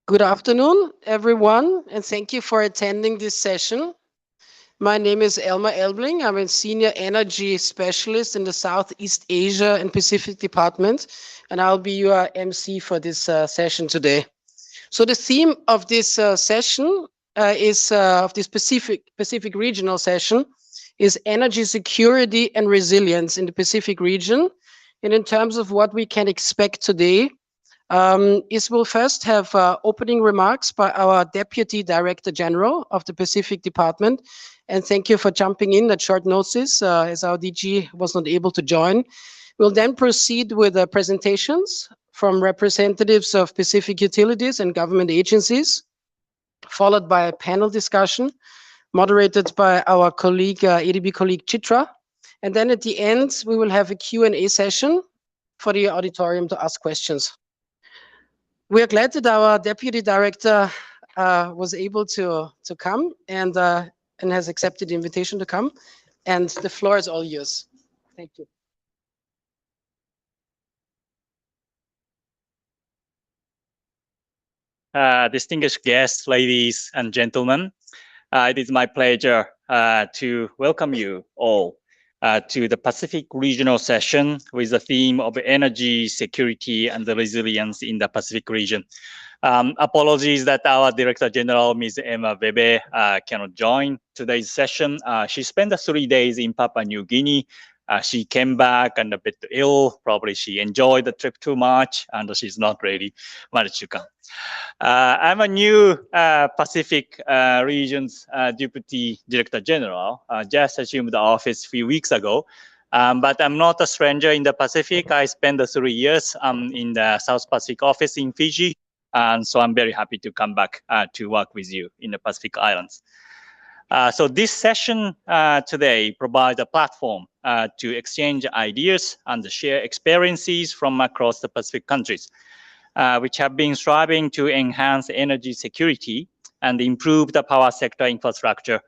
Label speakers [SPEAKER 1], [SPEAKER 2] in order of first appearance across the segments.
[SPEAKER 1] Good afternoon, everyone, and thank you for attending this session. My name is Elma Elbling. I'm a senior energy specialist in the Southeast Asia and Pacific Department, and I'll be your MC for this session today. So the theme of this session is of this Pacific regional session is energy security and resilience in the Pacific region. And in terms of what we can expect today, is we'll first have opening remarks by our Deputy Director General of the Pacific Department. And thank you for jumping in at short notice as our DG was not able to join. We'll then proceed with presentations from representatives of Pacific utilities and government agencies, followed by a panel discussion moderated by our colleague, ADB colleague Chitra. And then at the end, we will have a Q&A session for the auditorium to ask questions. We are glad that our deputy director was able to come and has accepted the invitation to come. And the floor is all yours. Thank you.
[SPEAKER 2] Distinguished guests, ladies and gentlemen, it is my pleasure to welcome you all to the Pacific Regional Session with the theme of energy security and the resilience in the Pacific region. Apologies that our Director General, Ms. Emma Bebe, cannot join today's session. She spent 3 days in Papua New Guinea. She came back and a bit ill. Probably she enjoyed the trip too much and she's not really managed to come. I'm a new Pacific Region's Deputy Director General, just assumed the office a few weeks ago. But I'm not a stranger in the Pacific. I spent 3 years in the South Pacific office in Fiji. And so I'm very happy to come back to work with you in the Pacific Islands. So this session today provides a platform to exchange ideas and share experiences from across the Pacific countries, which have been striving to enhance energy security and improve the power sector infrastructure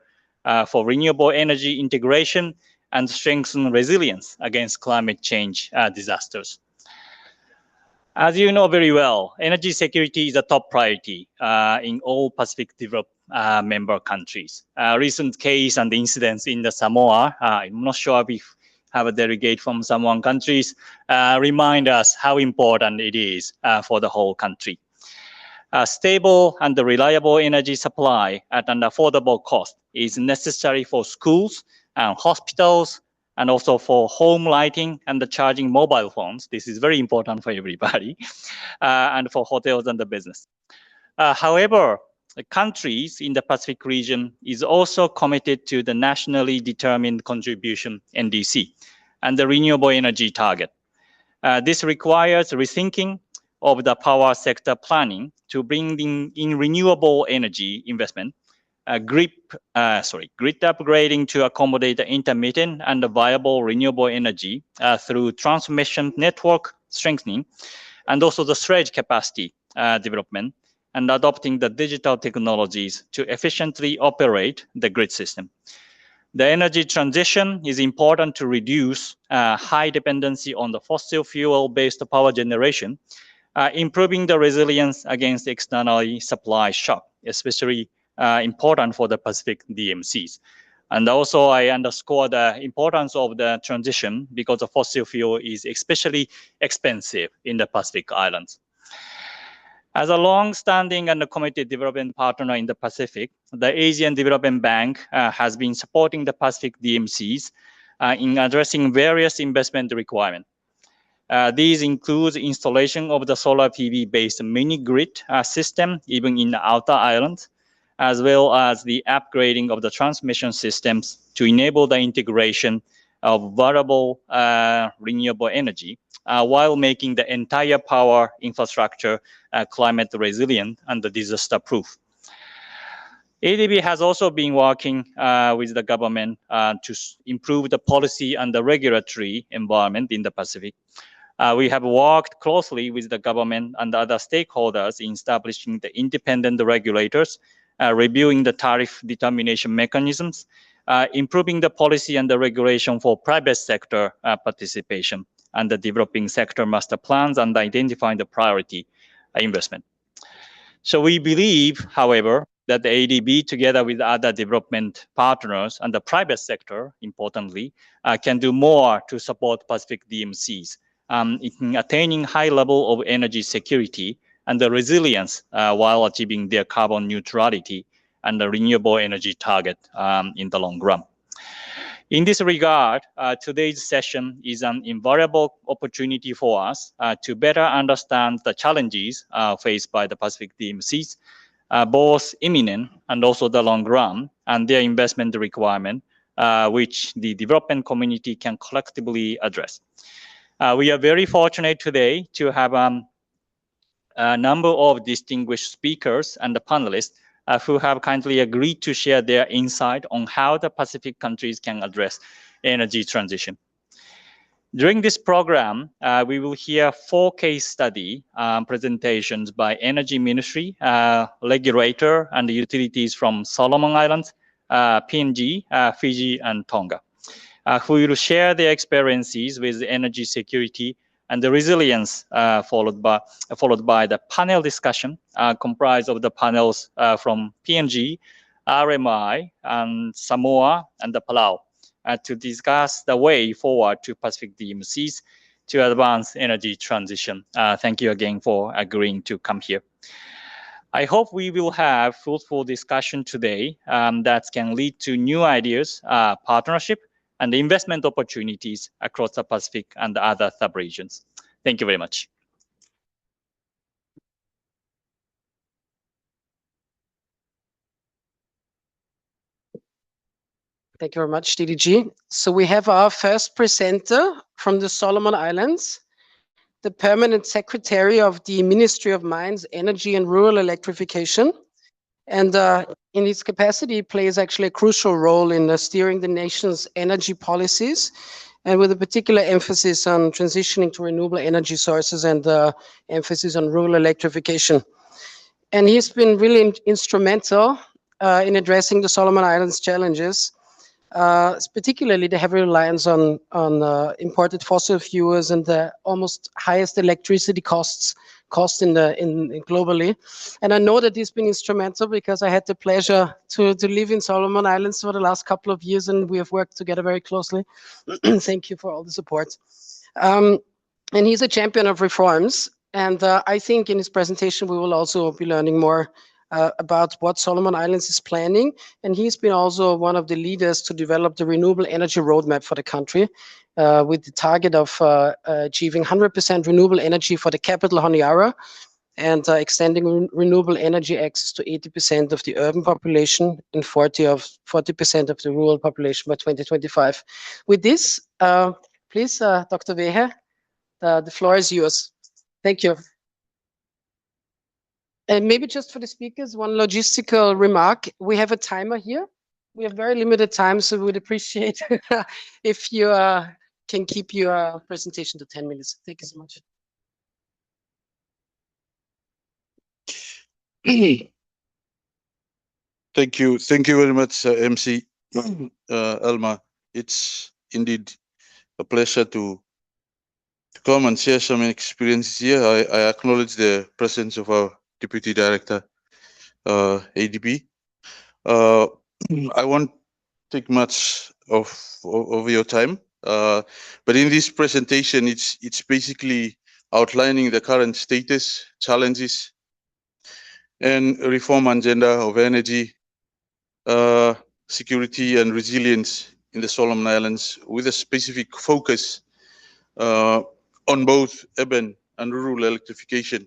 [SPEAKER 2] for renewable energy integration and strengthen resilience against climate change disasters. As you know very well, energy security is a top priority in all Pacific developed member countries. Recent case and incidents in the Samoa, I'm not sure if we have a delegate from Samoan countries, remind us how important it is for the whole country. Stable and reliable energy supply at an affordable cost is necessary for schools and hospitals, and also for home lighting and the charging mobile phones. This is very important for everybody, and for hotels and the business. However, the countries in the Pacific region is also committed to the nationally determined contribution NDC and the renewable energy target. This requires rethinking of the power sector planning to bring in renewable energy investment, grid upgrading to accommodate the intermittent and viable renewable energy through transmission network strengthening, and also the storage capacity development, and adopting the digital technologies to efficiently operate the grid system. The energy transition is important to reduce high dependency on the fossil fuel-based power generation, improving the resilience against externally supply shock, especially important for the Pacific DMCs. And also I underscore the importance of the transition because the fossil fuel is especially expensive in the Pacific Islands. As a long-standing and committed development partner in the Pacific, the Asian Development Bank has been supporting the Pacific DMCs in addressing various investment requirements. These include installation of the solar PV-based mini-grid system, even in the outer islands, as well as the upgrading of the transmission systems to enable the integration of variable renewable energy while making the entire power infrastructure climate resilient and disaster proof. ADB has also been working with the government to improve the policy and the regulatory environment in the Pacific. We have worked closely with the government and other stakeholders in establishing the independent regulators, reviewing the tariff determination mechanisms, improving the policy and the regulation for private sector participation, and the developing sector master plans and identifying the priority investment. So we believe, however, that the ADB, together with other development partners and the private sector, importantly, can do more to support Pacific DMCs in attaining high level of energy security and the resilience while achieving their carbon neutrality and the renewable energy target in the long run. In this regard, today's session is an invaluable opportunity for us to better understand the challenges faced by the Pacific DMCs, both imminent and also the long run, and their investment requirement, which the development community can collectively address. We are very fortunate today to have a number of distinguished speakers and the panelists who have kindly agreed to share their insight on how the Pacific countries can address energy transition. During this program, we will hear 4 case study presentations by Energy Ministry, regulator, and utilities from Solomon Islands, PNG, Fiji, and Tonga, who will share their experiences with energy security and the resilience, followed by the panel discussion comprised of the panels from PNG, RMI, and Samoa, and the Palau to discuss the way forward to Pacific DMCs to advance energy transition. Thank you again for agreeing to come here. I hope we will have fruitful discussion today that can lead to new ideas, partnership, and investment opportunities across the Pacific and other sub-regions. Thank you very much.
[SPEAKER 1] Thank you very much, DDG. So we have our first presenter from the Solomon Islands, the Permanent Secretary of the Ministry of Mines, Energy and Rural Electrification. And in its capacity, he plays actually a crucial role in steering the nation's energy policies, and with a particular emphasis on transitioning to renewable energy sources and emphasis on rural electrification. And he's been really instrumental in addressing the Solomon Islands challenges, particularly the heavy reliance on imported fossil fuels and the almost highest electricity cost in globally. And I know that he's been instrumental because I had the pleasure to live in Solomon Islands for the last couple of years, and we have worked together very closely. Thank you for all the support. And he's a champion of reforms. And I think in his presentation, we will also be learning more about what Solomon Islands is planning. And he's been also one of the leaders to develop the renewable energy roadmap for the country, with the target of achieving 100% renewable energy for the capital, Honiara, and extending renewable energy access to 80% of the urban population and 40% of the rural population by 2025. With this, please, Dr. Wehe, the floor is yours. Thank you. And maybe just for the speakers, one logistical remark. We have a timer here. We have very limited time, so we would appreciate if you can keep your presentation to 10 minutes. Thank you so much.
[SPEAKER 3] Thank you. Thank you very much, MC Elma. It's indeed a pleasure to come and share some experiences here. I acknowledge the presence of our Deputy Director, ADB. I won't take much of your time, but in this presentation, it's basically outlining the current status, challenges, and reform agenda of energy, security, and resilience in the Solomon Islands, with a specific focus on both urban and rural electrification,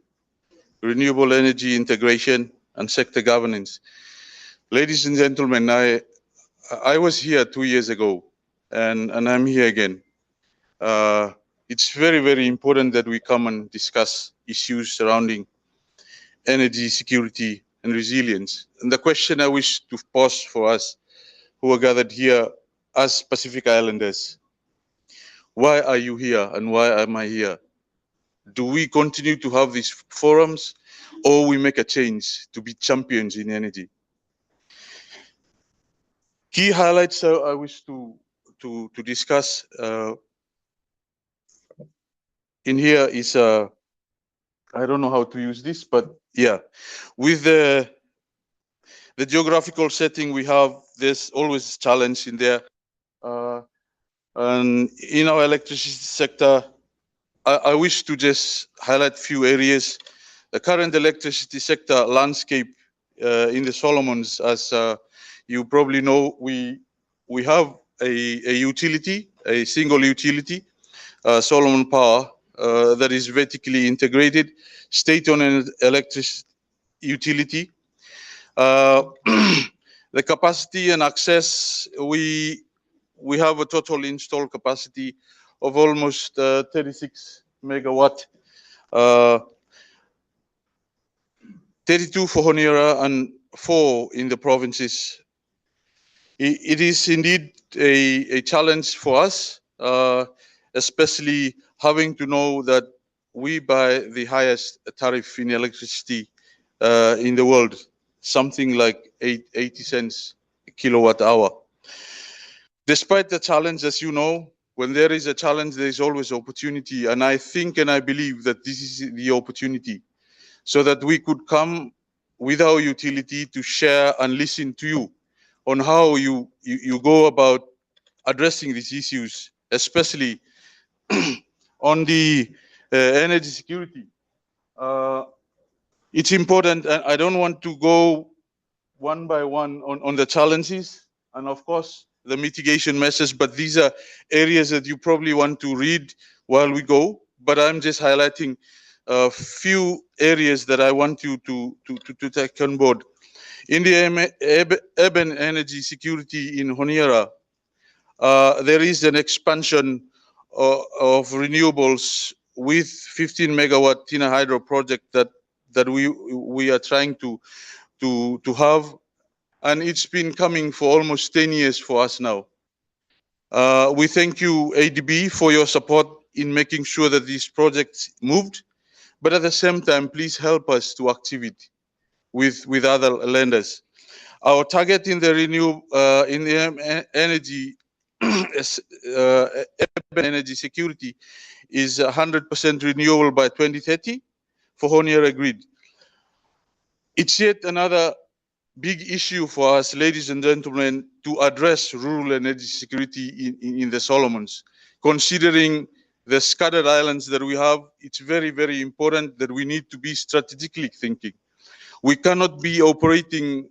[SPEAKER 3] renewable energy integration, and sector governance. Ladies and gentlemen, I was here 2 years ago, and I'm here again. It's very, very important that we come and discuss issues surrounding energy security and resilience. And the question I wish to pose for us who are gathered here as Pacific Islanders: why are you here and why am I here? Do we continue to have these forums, or we make a change to be champions in energy? Key highlights I wish to discuss in here is I don't know how to use this, but yeah, with the geographical setting we have, there's always a challenge in there. And in our electricity sector, I wish to just highlight few areas. The current electricity sector landscape in the Solomons, as you probably know, we have a utility, a single utility, Solomon Power, that is vertically integrated, state-owned electricity utility. The capacity and access, we have a total installed capacity of almost 36 megawatt, 32 for Honiara and 4 in the provinces. It is indeed a challenge for us, especially having to know that we buy the highest tariff in electricity in the world, something like 80 cents a kilowatt hour. Despite the challenge, as you know, when there is a challenge, there is always opportunity. And I think and I believe that this is the opportunity, so that we could come with our utility to share and listen to you on how you go about addressing these issues, especially on the energy security. It's important, and I don't want to go one by one on the challenges and of course the mitigation measures, but these are areas that you probably want to read while we go. But I'm just highlighting a few areas that I want you to take on board. In the urban energy security in Honiara, there is an expansion of renewables with 15 megawatt Tina Hydro project that we are trying to have, and it's been coming for almost 10 years for us now. We thank you, ADB, for your support in making sure that these projects moved, but at the same time, please help us to active it with other lenders. Our target in the energy urban energy security is 100% renewable by 2030 for Honiara grid. It's yet another big issue for us, ladies and gentlemen, to address rural energy security in the Solomons. Considering the scattered islands that we have, it's very, very important that we need to be strategically thinking. We cannot be operating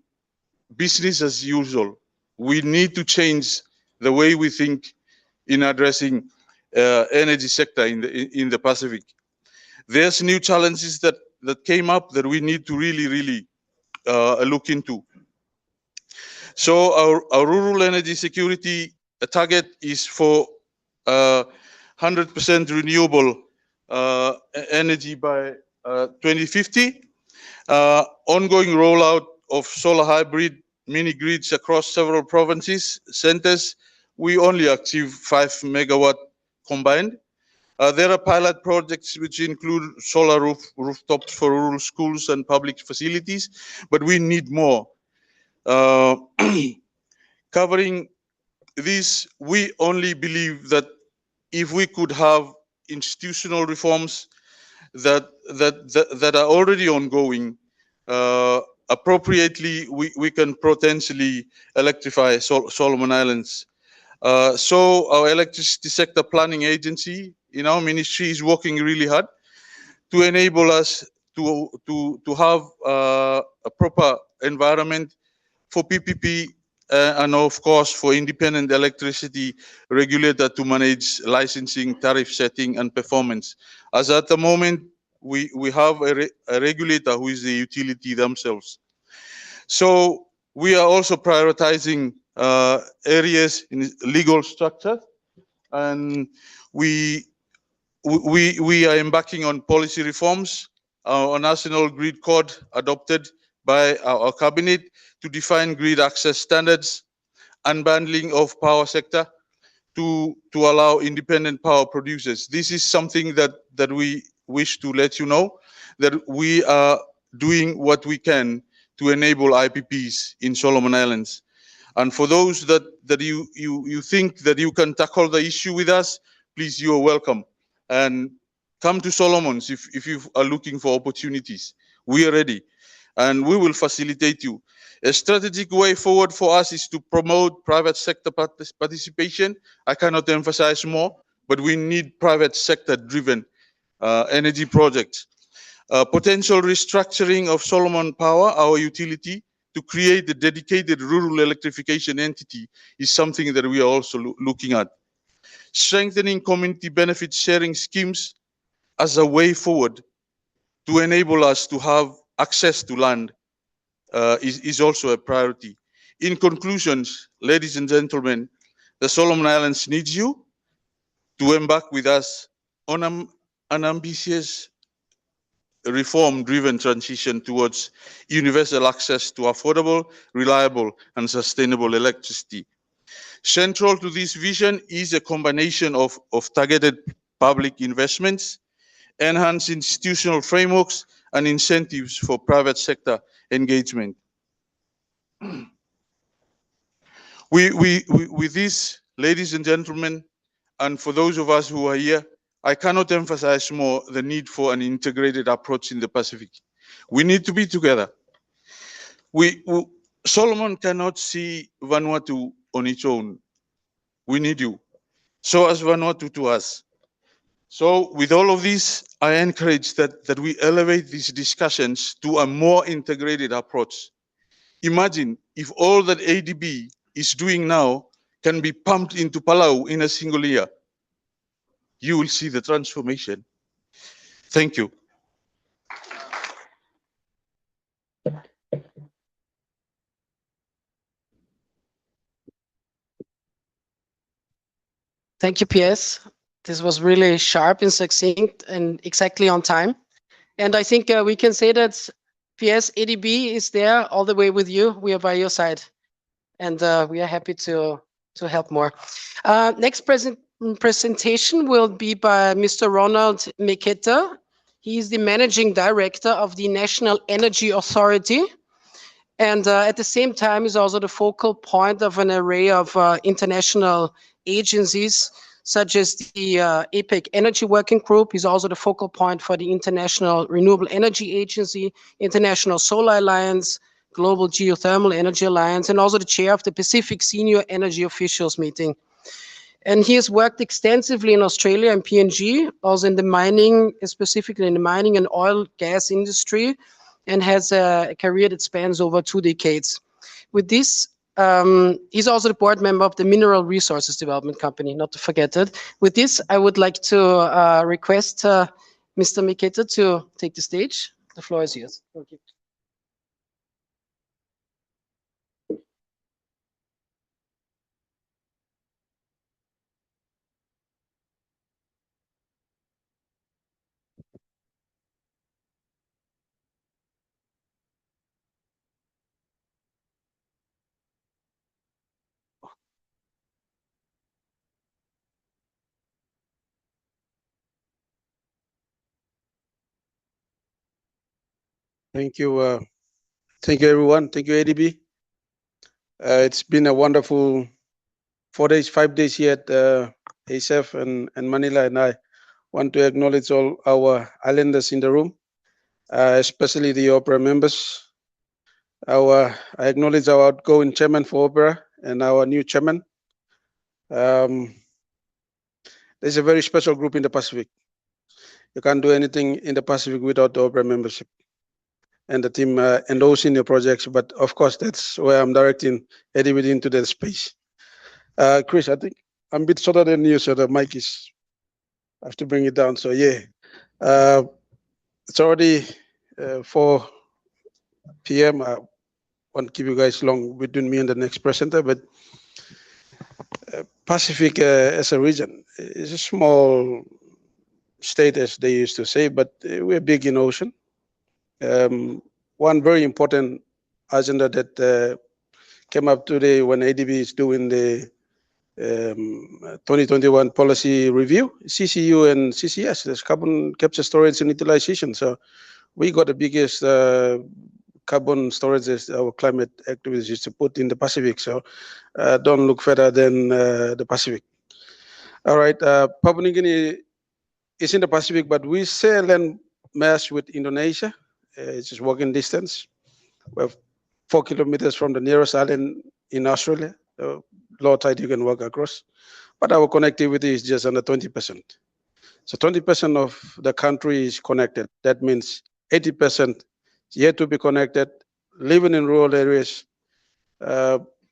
[SPEAKER 3] business as usual. We need to change the way we think in addressing energy sector in the Pacific. There's new challenges that came up that we need to really look into. So our rural energy security target is for 100% renewable energy by 2050. Ongoing rollout of solar hybrid mini grids across several provinces, centers. We only achieve 5 megawatt combined. There are pilot projects which include solar rooftops for rural schools and public facilities, but we need more. Covering this, we only believe that if we could have institutional reforms that are already ongoing, appropriately, we can potentially electrify Solomon Islands. So our electricity sector planning agency in our ministry is working really hard to enable us to have a proper environment for PPP and of course for independent electricity regulator to manage licensing, tariff setting and performance. As at the moment, we have a regulator who is the utility themselves. So we are also prioritizing areas in legal structure, and we are embarking on policy reforms. Our national grid code adopted by our cabinet to define grid access standards, unbundling of power sector to allow independent power producers. This is something that we wish to let you know, that we are doing what we can to enable IPPs in Solomon Islands. And for those that you think that you can tackle the issue with us, please, you are welcome. And come to Solomons if you are looking for opportunities. We are ready and we will facilitate you. A strategic way forward for us is to promote private sector participation. I cannot emphasize more, but we need private sector driven energy projects. Potential restructuring of Solomon Power, our utility, to create a dedicated rural electrification entity is something that we are also looking at. Strengthening community benefit sharing schemes as a way forward to enable us to have access to land is also a priority. In conclusions, ladies and gentlemen, the Solomon Islands needs you to embark with us on an ambitious reform-driven transition towards universal access to affordable, reliable, and sustainable electricity. Central to this vision is a combination of targeted public investments, enhanced institutional frameworks, and incentives for private sector engagement. With this, ladies and gentlemen, and for those of us who are here, I cannot emphasize more the need for an integrated approach in the Pacific. We need to be together. Solomon cannot see Vanuatu on its own. We need you. So as Vanuatu to us. So with all of this, I encourage that we elevate these discussions to a more integrated approach. Imagine if all that ADB is doing now can be pumped into Palau in a single year. You will see the transformation. Thank you.
[SPEAKER 1] Thank you, PS. This was really sharp and succinct and exactly on time. And I think we can say that PS ADB is there all the way with you. We are by your side, and we are happy to help more. Next presentation will be by Mr. Ronald Meketa. He is the Managing Director of the National Energy Authority, and at the same time is also the focal point of an array of international agencies, such as the APEC Energy Working Group. He's also the focal point for the International Renewable Energy Agency, International Solar Alliance, Global Geothermal Energy Alliance, and also the chair of the Pacific Senior Energy Officials Meeting. And he has worked extensively in Australia and PNG, also in the mining, specifically in the mining and oil gas industry, and has a career that spans over 2 decades. With this, he's also the board member of the Mineral Resources Development Company, not to forget it. With this, I would like to request Mr. Meketa to take the stage. The floor is yours. Thank you.
[SPEAKER 4] Thank you. Thank you, everyone. Thank you, ADB. It's been a wonderful 4 days, 5 days here at ASF and Manila, and I want to acknowledge all our islanders in the room, especially the Opera members. I acknowledge our outgoing chairman for Opera and our new chairman. There's a very special group in the Pacific. You can't do anything in the Pacific without the Opera membership and the team endorsing your projects. But of course, that's where I'm directing ADB into that space. Chris, I think I'm a bit shorter than you, so the mic is, I have to bring it down. So yeah, it's already 4 p.m. I won't keep you guys long between me and the next presenter, but Pacific as a region is a small state, as they used to say, but we're big in ocean. One very important agenda that came up today when ADB is doing the 2021 policy review, CCU and CCS, there's carbon capture, storage and utilization. So we got the biggest carbon storage as our climate activities is to put in the Pacific. So don't look further than the Pacific. All right, Papua New Guinea it's in the Pacific, but we share land mass with Indonesia. It's just walking distance. We're 4 kilometers from the nearest island in Australia. Low tide you can walk across. But our connectivity is just under 20%. So 20% of the country is connected. That means 80% yet to be connected, living in rural areas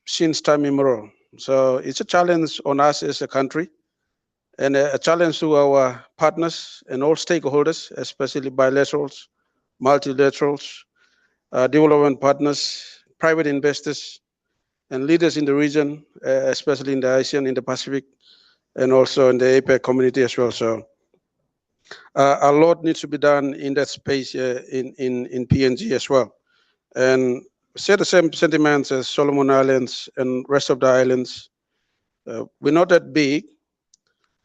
[SPEAKER 4] since time immemorial. So it's a challenge on us as a country and a challenge to our partners and all stakeholders, especially bilaterals, multilaterals, development partners, private investors, and leaders in the region, especially in the ASEAN, in the Pacific, and also in the APEC community as well. So a lot needs to be done in that space in PNG as well. And share the same sentiments as Solomon Islands and rest of the islands. We're not that big.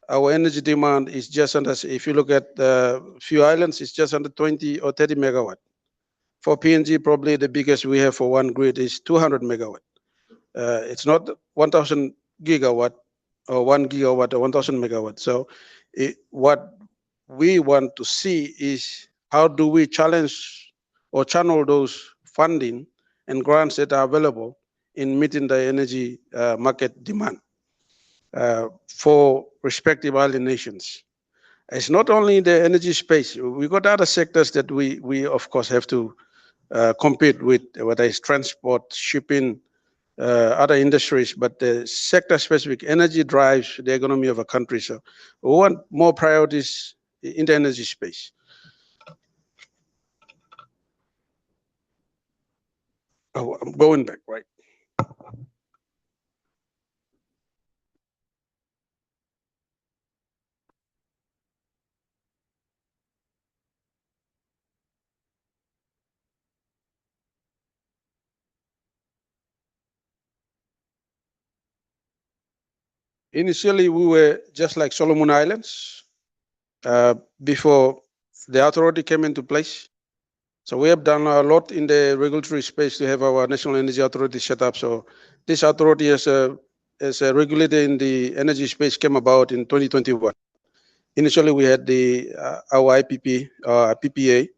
[SPEAKER 4] Our energy demand is just under, if you look at the few islands, it's just under 20 or 30 megawatt. For PNG, probably the biggest we have for one grid is 200 megawatt. It's not 1,000 gigawatt or 1 gigawatt or 1,000 megawatt. So what we want to see is how do we challenge or channel those funding and grants that are available in meeting the energy market demand for respective island nations. It's not only the energy space. We got other sectors that we of course have to compete with, whether it's transport, shipping, other industries, but the sector-specific energy drives the economy of a country. So we want more priorities in the energy space. Oh, I'm going back, right? Initially, we were just like Solomon Islands before the authority came into place. So we have done a lot in the regulatory space to have our National Energy Authority set up. So this authority as a regulator in the energy space came about in 2021. Initially, we had our IPP, PPA,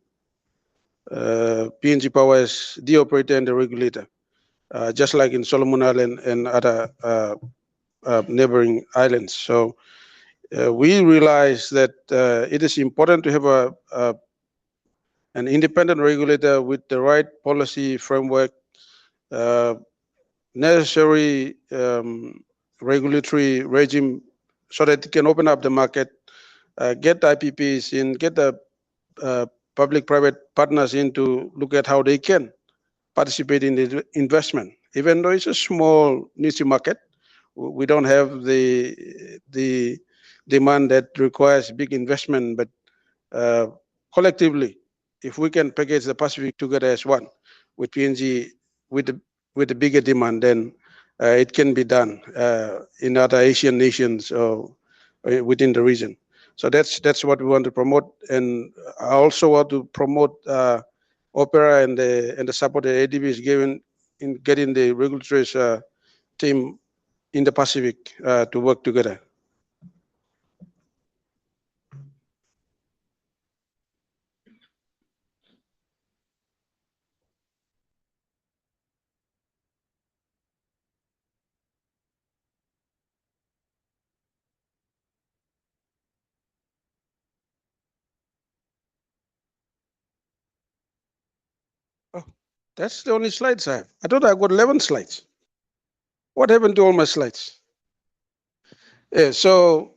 [SPEAKER 4] PNG Power as the operator and the regulator, just like in Solomon Island and other neighboring islands. So we realize that it is important to have an independent regulator with the right policy framework, necessary regulatory regime so that it can open up the market, get IPPs in, get the public-private partners in to look at how they can participate in the investment. Even though it's a small niche market, we don't have the demand that requires big investment, but collectively, if we can package the Pacific together as one, with PNG with the bigger demand, then it can be done in other Asian nations or within the region. So that's what we want to promote, and I also want to promote OPERA and the support that ADB is giving in getting the regulatory team in the Pacific to work together. Oh, that's the only slides I have. I thought I got 11 slides. What happened to all my slides? Yeah, so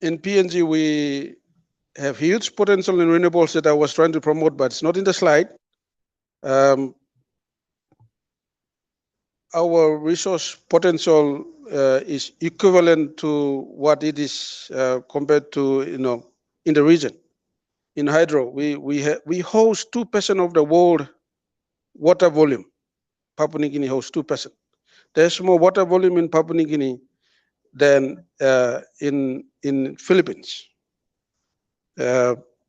[SPEAKER 4] in PNG, we have huge potential in renewables that I was trying to promote, but it's not in the slide. Our resource potential is equivalent to what it is compared to, in the region. In hydro, we host 2% of the world water volume. Papua New Guinea hosts 2%. There's more water volume in Papua New Guinea than in Philippines.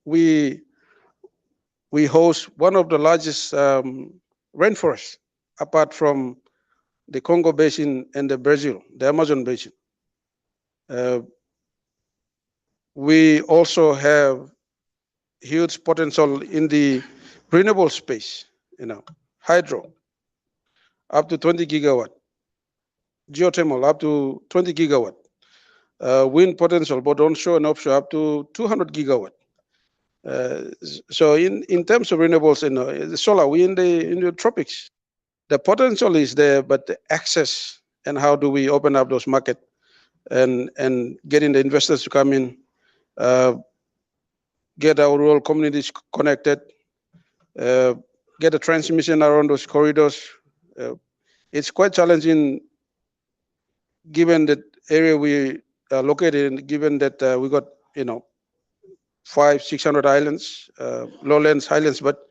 [SPEAKER 4] We host one of the largest rainforests, apart from the Congo Basin and the Brazil, the Amazon Basin. We also have huge potential in the renewable space, hydro, up to 20 gigawatt, geothermal, up to 20 gigawatt, wind potential, both onshore and offshore, up to 200 gigawatt. So in terms of renewables, the solar, we in the tropics. The potential is there, but the access and how do we open up those markets and getting the investors to come in, get our rural communities connected, get the transmission around those corridors. It's quite challenging given that area we are located in, given that we got 500-600 islands, lowlands, highlands, but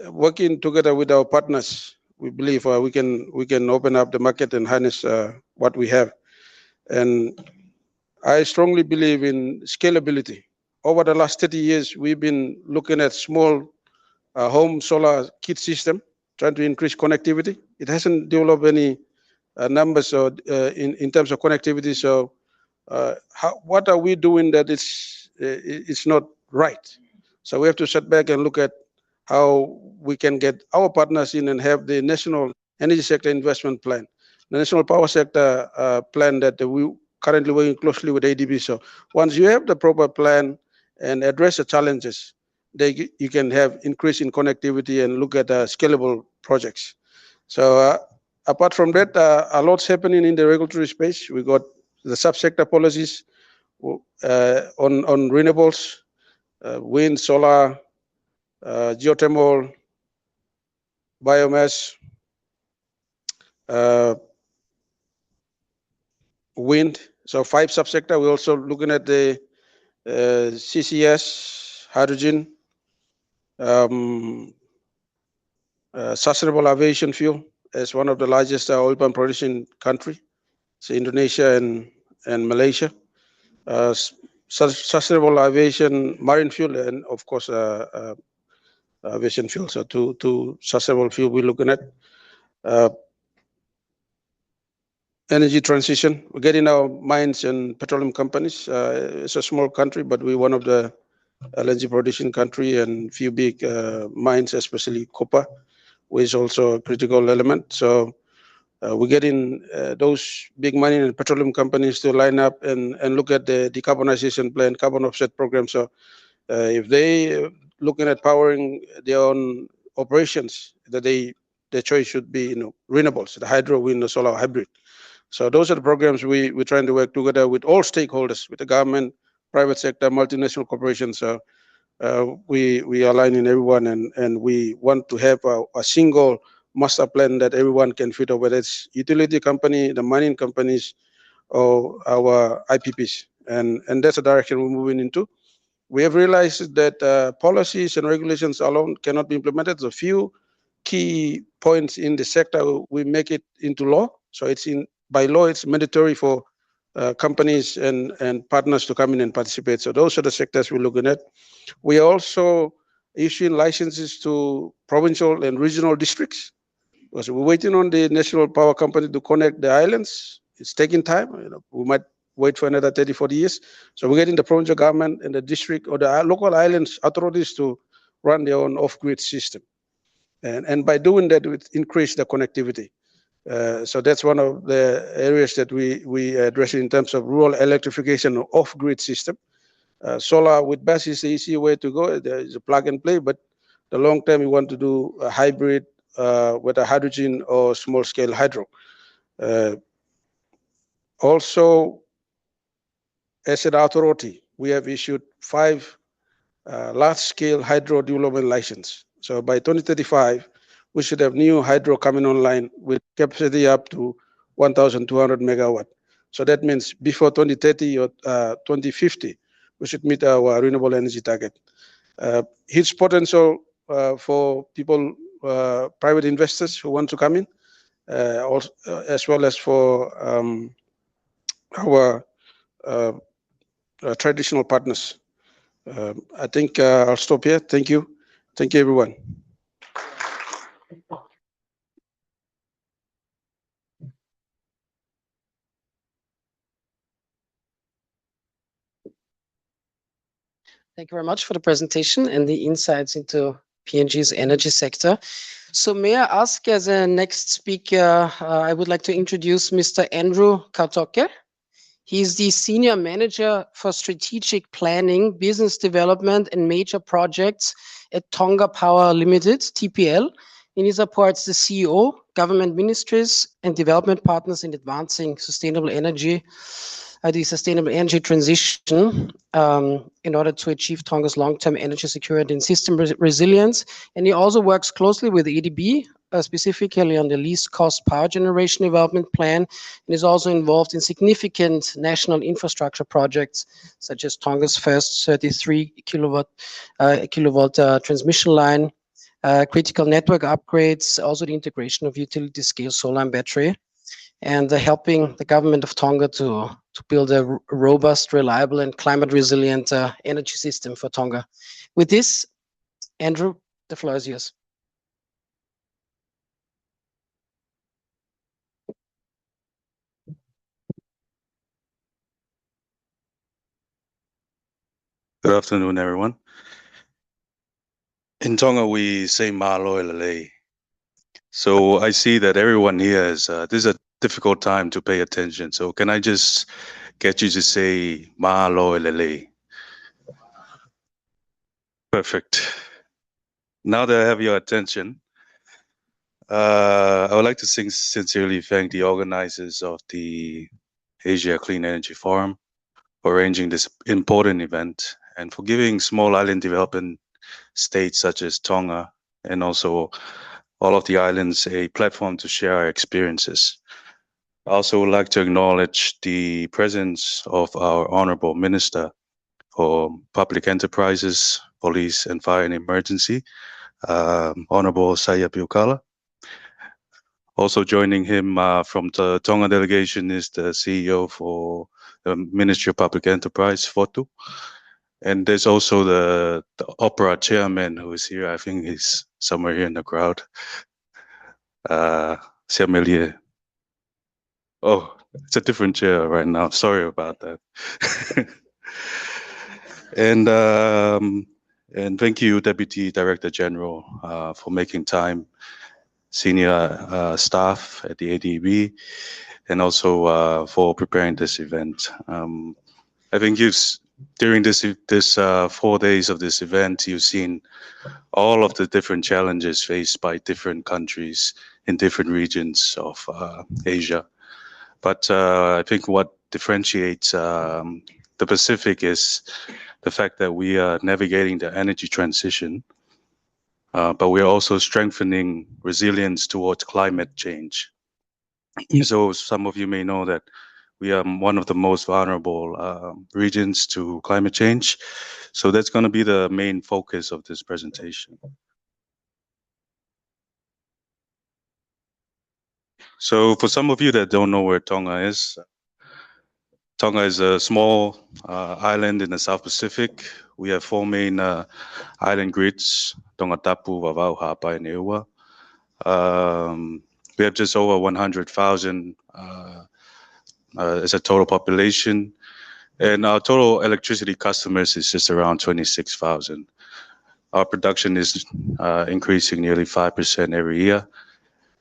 [SPEAKER 4] working together with our partners, we believe we can open up the market and harness what we have. And I strongly believe in scalability. Over the last 30 years, we've been looking at small home solar kit system, trying to increase connectivity. It hasn't developed any numbers in terms of connectivity. So what are we doing that it's not right? So we have to sit back and look at how we can get our partners in and have the national energy sector investment plan, the national power sector plan that we currently working closely with ADB. So once you have the proper plan and address the challenges, you can have increase in connectivity and look at scalable projects. So apart from that, a lot's happening in the regulatory space. We got the subsector policies on renewables, wind, solar, geothermal, biomass, wind. So 5 subsector. We're also looking at the CCS, hydrogen, sustainable aviation fuel as one of the largest oil palm producing country. So Indonesia and Malaysia. Sustainable aviation, marine fuel, and of course aviation fuel. So two sustainable fuel we're looking at. Energy transition. We're getting our mines and petroleum companies. It's a small country, but we're one of the LNG producing country, and few big mines, especially copper, which is also a critical element. So we're getting those big mining and petroleum companies to line up and look at the decarbonization plan, carbon offset program. So if they looking at powering their own operations, that their choice should be renewables, the hydro, wind, the solar, hybrid. So those are the programs we're trying to work together with all stakeholders, with the government, private sector, multinational corporations. So we are aligning everyone, and we want to have a single master plan that everyone can fit over. Whether it's utility company, the mining companies, or our IPPs, and that's the direction we're moving into. We have realized that policies and regulations alone cannot be implemented. There's a few key points in the sector we make it into law. So by law, it's mandatory for companies and partners to come in and participate. So those are the sectors we're looking at. We are also issuing licenses to provincial and regional districts. So we're waiting on the national power company to connect the islands. It's taking time. We might wait for another 30, 40 years. So we're getting the provincial government and the district or the local islands authorities to run their own off-grid system. And by doing that, we increase the connectivity. So that's one of the areas that we address in terms of rural electrification of off-grid system. Solar with BESS is the easy way to go. There is a plug and play, but the long term we want to do a hybrid with a hydrogen or small-scale hydro. Also, as an authority, we have issued 5 large-scale hydro development license. So by 2035, we should have new hydro coming online with capacity up to 1,200 megawatt. So that means before 2030 or 2050, we should meet our renewable energy target. Huge potential for people, private investors who want to come in, also, as well as for our traditional partners. I think I'll stop here. Thank you. Thank you, everyone.
[SPEAKER 1] Thank you very much for the presentation and the insights into PNG's energy sector. So may I ask, as a next speaker, I would like to introduce Mr. Andrew Kautoke. He's the Senior Manager for Strategic Planning, Business Development and Major Projects at Tonga Power Limited, TPL. And he supports the CEO, government ministries and development partners in advancing sustainable energy, the sustainable energy transition in order to achieve Tonga's long-term energy security and system resilience. And he also works closely with ADB, specifically on the least cost power generation development plan, and is also involved in significant national infrastructure projects, such as Tonga's first 33 kilovolt transmission line, critical network upgrades, also the integration of utility scale solar and battery, and helping the government of Tonga to build a robust, reliable, and climate resilient energy system for Tonga. With this, Andrew, the floor is yours.
[SPEAKER 5] Good afternoon, everyone. In Tonga, we say malo elele. So I see that everyone here is, this is a difficult time to pay attention. So can I just get you to say malo elele? Perfect. Now that I have your attention, I would like to sincerely thank the organizers of the Asia Clean Energy Forum for arranging this important event and for giving small island development states such as Tonga and also all of the islands a platform to share our experiences. I also would like to acknowledge the presence of our Honorable Minister for Public Enterprises, Police and Fire and Emergency, Honorable Saya Piukala. Also joining him from the Tonga delegation is the CEO for the Ministry of Public Enterprise, Fotu. And there's also the opera chairman who is here. I think he's somewhere here in the crowd. Siamelie. Oh, it's a different chair right now. Sorry about that. And thank you, Deputy Director General, for making time, senior staff at the ADB, and also for preparing this event. I think during this 4 days of this event, you've seen all of the different challenges faced by different countries in different regions of Asia. But I think what differentiates the Pacific is the fact that we are navigating the energy transition, but we are also strengthening resilience towards climate change. So some of you may know that we are one of the most vulnerable regions to climate change. So that's going to be the main focus of this presentation. So for some of you that don't know where Tonga is a small island in the South Pacific. We have 4 main island grids, Tongatapu, Vavau, Hapa, and Eua. We have just over 100,000 as a total population. And our total electricity customers is just around 26,000. Our production is increasing nearly 5% every year.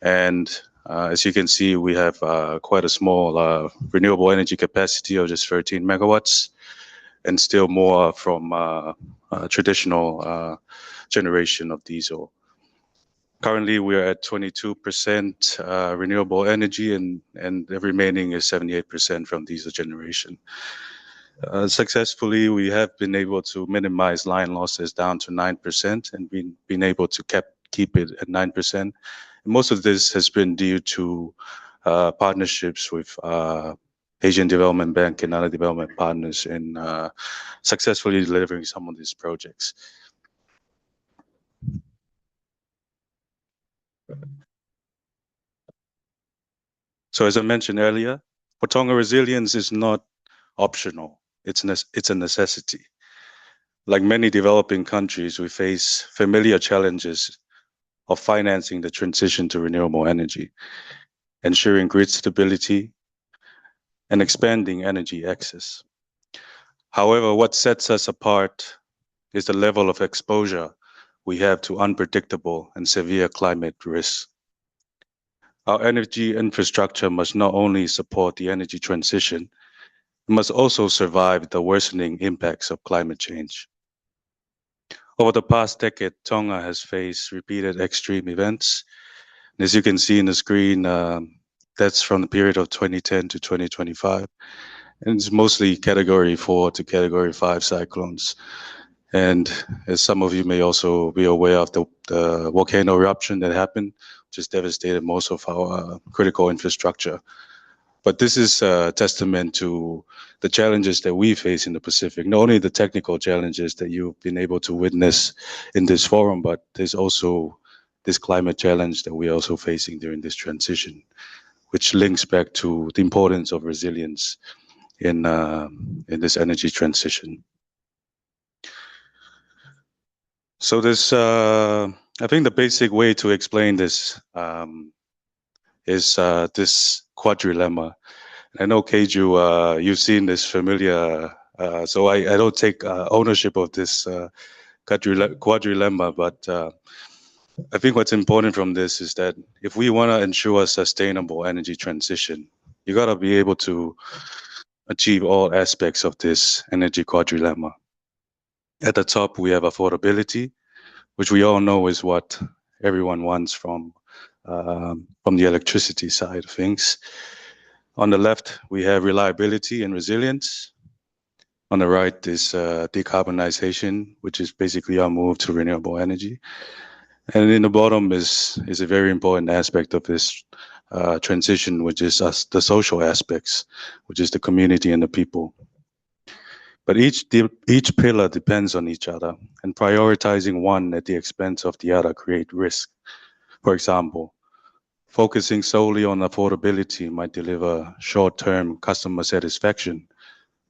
[SPEAKER 5] And as you can see, we have quite a small renewable energy capacity of just 13 megawatts, and still more from traditional generation of diesel. Currently, we are at 22% renewable energy, and the remaining is 78% from diesel generation. Successfully, we have been able to minimize line losses down to 9%, and been able to keep it at 9%. Most of this has been due to partnerships with Asian Development Bank and other development partners in successfully delivering some of these projects. So as I mentioned earlier, for Tonga, resilience is not optional. It's a necessity. Like many developing countries, we face familiar challenges of financing the transition to renewable energy, ensuring grid stability, and expanding energy access. However, what sets us apart is the level of exposure we have to unpredictable and severe climate risks. Our energy infrastructure must not only support the energy transition, it must also survive the worsening impacts of climate change. Over the past decade, Tonga has faced repeated extreme events. And as you can see in the screen, that's from the period of 2010 to 2025. And it's mostly category 4 to category 5 cyclones. And as some of you may also be aware of the volcano eruption that happened, which devastated most of our critical infrastructure. But this is a testament to the challenges that we face in the Pacific, not only the technical challenges that you've been able to witness in this forum, but there's also this climate challenge that we're also facing during this transition, which links back to the importance of resilience in this energy transition. So this, I think the basic way to explain this is this quadrilemma. I know Keiju, you've seen this familiar, so I don't take ownership of this quadrilemma, but I think what's important from this is that if we want to ensure a sustainable energy transition, you got to be able to achieve all aspects of this energy quadrilemma. At the top, we have affordability, which we all know is what everyone wants from the electricity side of things. On the left, we have reliability and resilience. On the right is decarbonization, which is basically our move to renewable energy. And in the bottom is a very important aspect of this transition, which is the social aspects, which is the community and the people. But each pillar depends on each other, and prioritizing one at the expense of the other create risk. For example, focusing solely on affordability might deliver short-term customer satisfaction,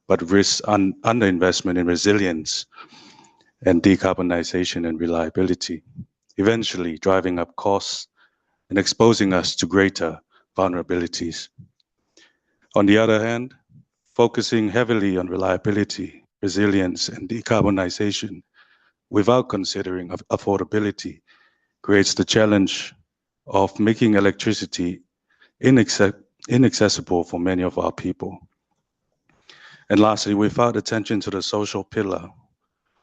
[SPEAKER 5] but risk underinvestment in resilience and decarbonization and reliability, eventually driving up costs and exposing us to greater vulnerabilities. On the other hand, focusing heavily on reliability, resilience, and decarbonization without considering affordability creates the challenge of making electricity inaccessible for many of our people. And lastly, without attention to the social pillar,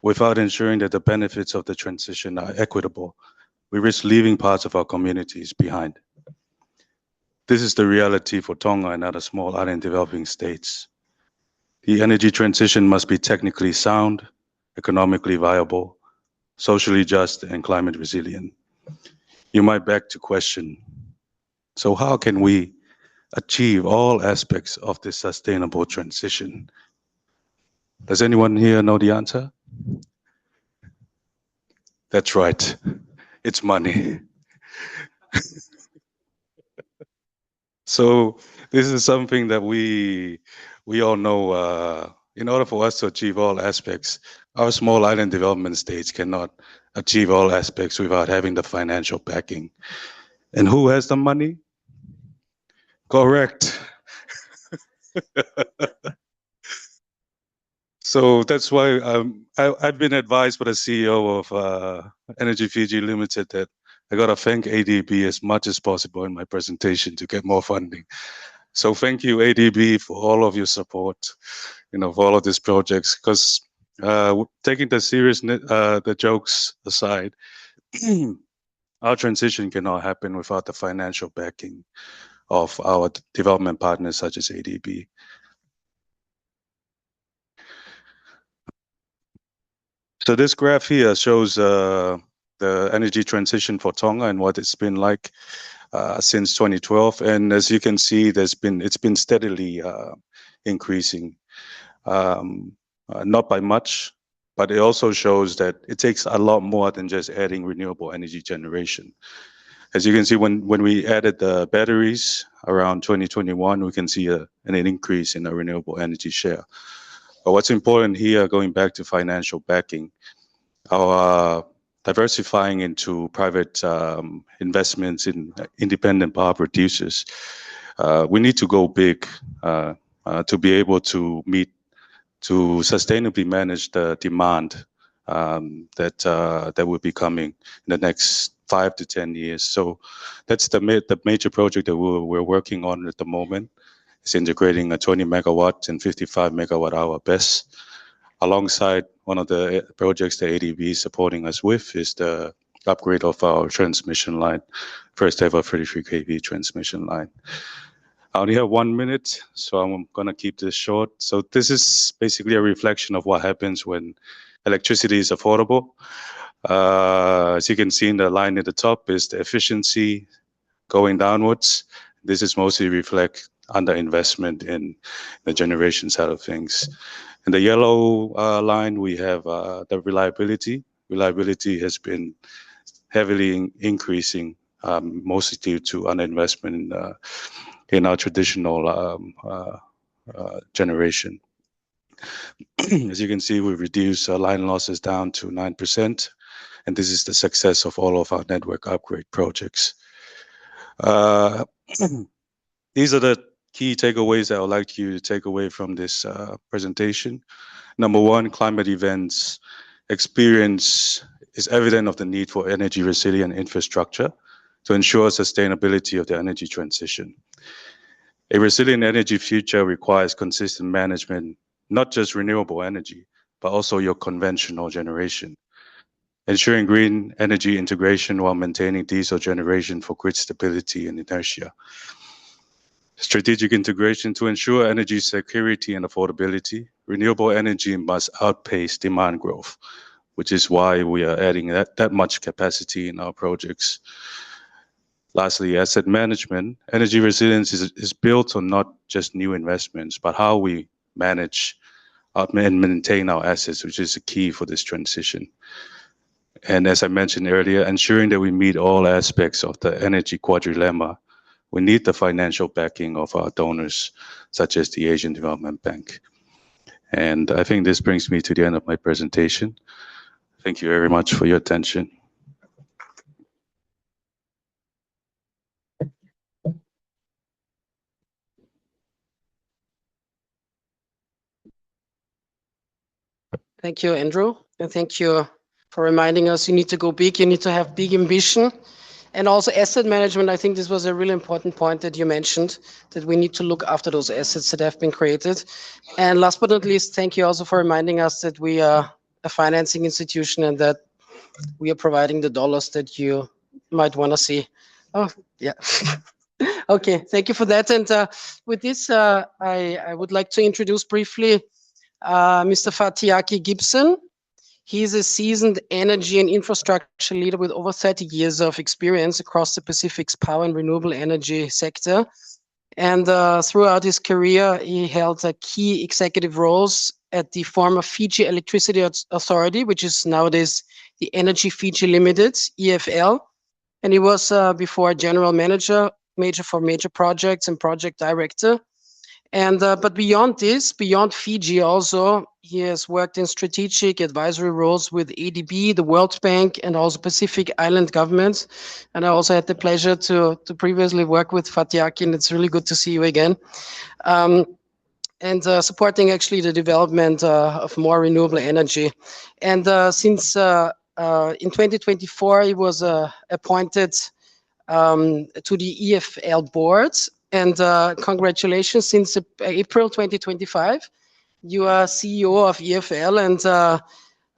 [SPEAKER 5] without ensuring that the benefits of the transition are equitable, we risk leaving parts of our communities behind. This is the reality for Tonga and other small island developing states. The energy transition must be technically sound, economically viable, socially just, and climate resilient. You might beg to question, so how can we achieve all aspects of this sustainable transition? Does anyone here know the answer? That's right, it's money. So this is something that we all know. In order for us to achieve all aspects, our small island development states cannot achieve all aspects without having the financial backing. And who has the money? Correct. So that's why I've been advised by the CEO of Energy Fiji Limited that I got to thank ADB as much as possible in my presentation to get more funding. So thank you, ADB, for all of your support, for all of these projects. Because taking the jokes aside, our transition cannot happen without the financial backing of our development partners such as ADB. So this graph here shows the energy transition for Tonga and what it's been like since 2012. And as you can see, it's been steadily increasing, not by much, but it also shows that it takes a lot more than just adding renewable energy generation. As you can see, when we added the batteries around 2021, we can see an increase in the renewable energy share. But what's important here, going back to financial backing, our diversifying into private investments in independent power producers, we need to go big to be able to sustainably manage the demand that will be coming in the next 5 to 10 years. So that's the major project that we're working on at the moment. It's integrating a 20 megawatt and 55 megawatt hour BESS. Alongside one of the projects that ADB is supporting us with is the upgrade of our transmission line, first ever 33 kV transmission line. I only have 1 minute, so I'm gonna keep this short. So this is basically a reflection of what happens when electricity is affordable. As you can see in the line at the top is the efficiency going downwards. This is mostly reflect underinvestment in the generation side of things. In the yellow line, we have the reliability. Reliability has been heavily increasing, mostly due to underinvestment in our traditional generation. As you can see, we reduced line losses down to 9%, and this is the success of all of our network upgrade projects. These are the key takeaways that I would like you to take away from this presentation. Number one, climate events experience is evident of the need for energy resilient infrastructure to ensure sustainability of the energy transition. A resilient energy future requires consistent management, not just renewable energy, but also your conventional generation. Ensuring green energy integration while maintaining diesel generation for grid stability and inertia. Strategic integration to ensure energy security and affordability. Renewable energy must outpace demand growth, which is why we are adding that much capacity in our projects. Lastly, asset management. Energy resilience is built on not just new investments, but how we manage and maintain our assets, which is the key for this transition. And as I mentioned earlier, ensuring that we meet all aspects of the energy quadrilemma, we need the financial backing of our donors, such as the Asian Development Bank. And I think this brings me to the end of my presentation. Thank you very much for your attention.
[SPEAKER 1] Thank you, Andrew. And thank you for reminding us you need to go big, you need to have big ambition. And also asset management, I think this was a really important point that you mentioned, that we need to look after those assets that have been created. And last but not least, thank you also for reminding us that we are a financing institution and that we are providing the dollars that you might want to see. Oh, yeah. Okay, thank you for that. And with this, I would like to introduce briefly Mr. Fatiaki Gibson. He is a seasoned energy and infrastructure leader with over 30 years of experience across the Pacific's power and renewable energy sector. And throughout his career, he held key executive roles at the former Fiji Electricity Authority, which is nowadays the Energy Fiji Limited, EFL. And he was before general manager for major projects and project director. And but beyond this, beyond Fiji also, he has worked in strategic advisory roles with ADB, the World Bank, and also Pacific Island governments. And I also had the pleasure to previously work with Fatiaki, and it's really good to see you again. And supporting actually the development of more renewable energy. And since in 2024, he was appointed to the EFL board. And congratulations, since April 2025, you are CEO of EFL,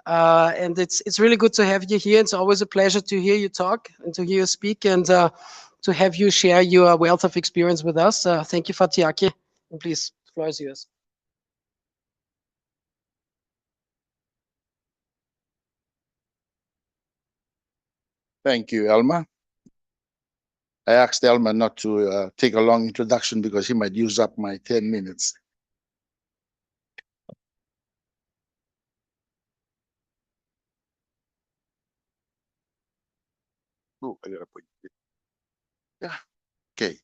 [SPEAKER 1] and it's really good to have you here. It's always a pleasure to hear you talk and to hear you speak, and to have you share your wealth of experience with us. Thank you, Fatiaki, and please, the floor is yours.
[SPEAKER 6] Thank you, Elma. I asked Elma not to take a long introduction because he might use up my 10 minutes. Oh, I gotta put it. Yeah, okay.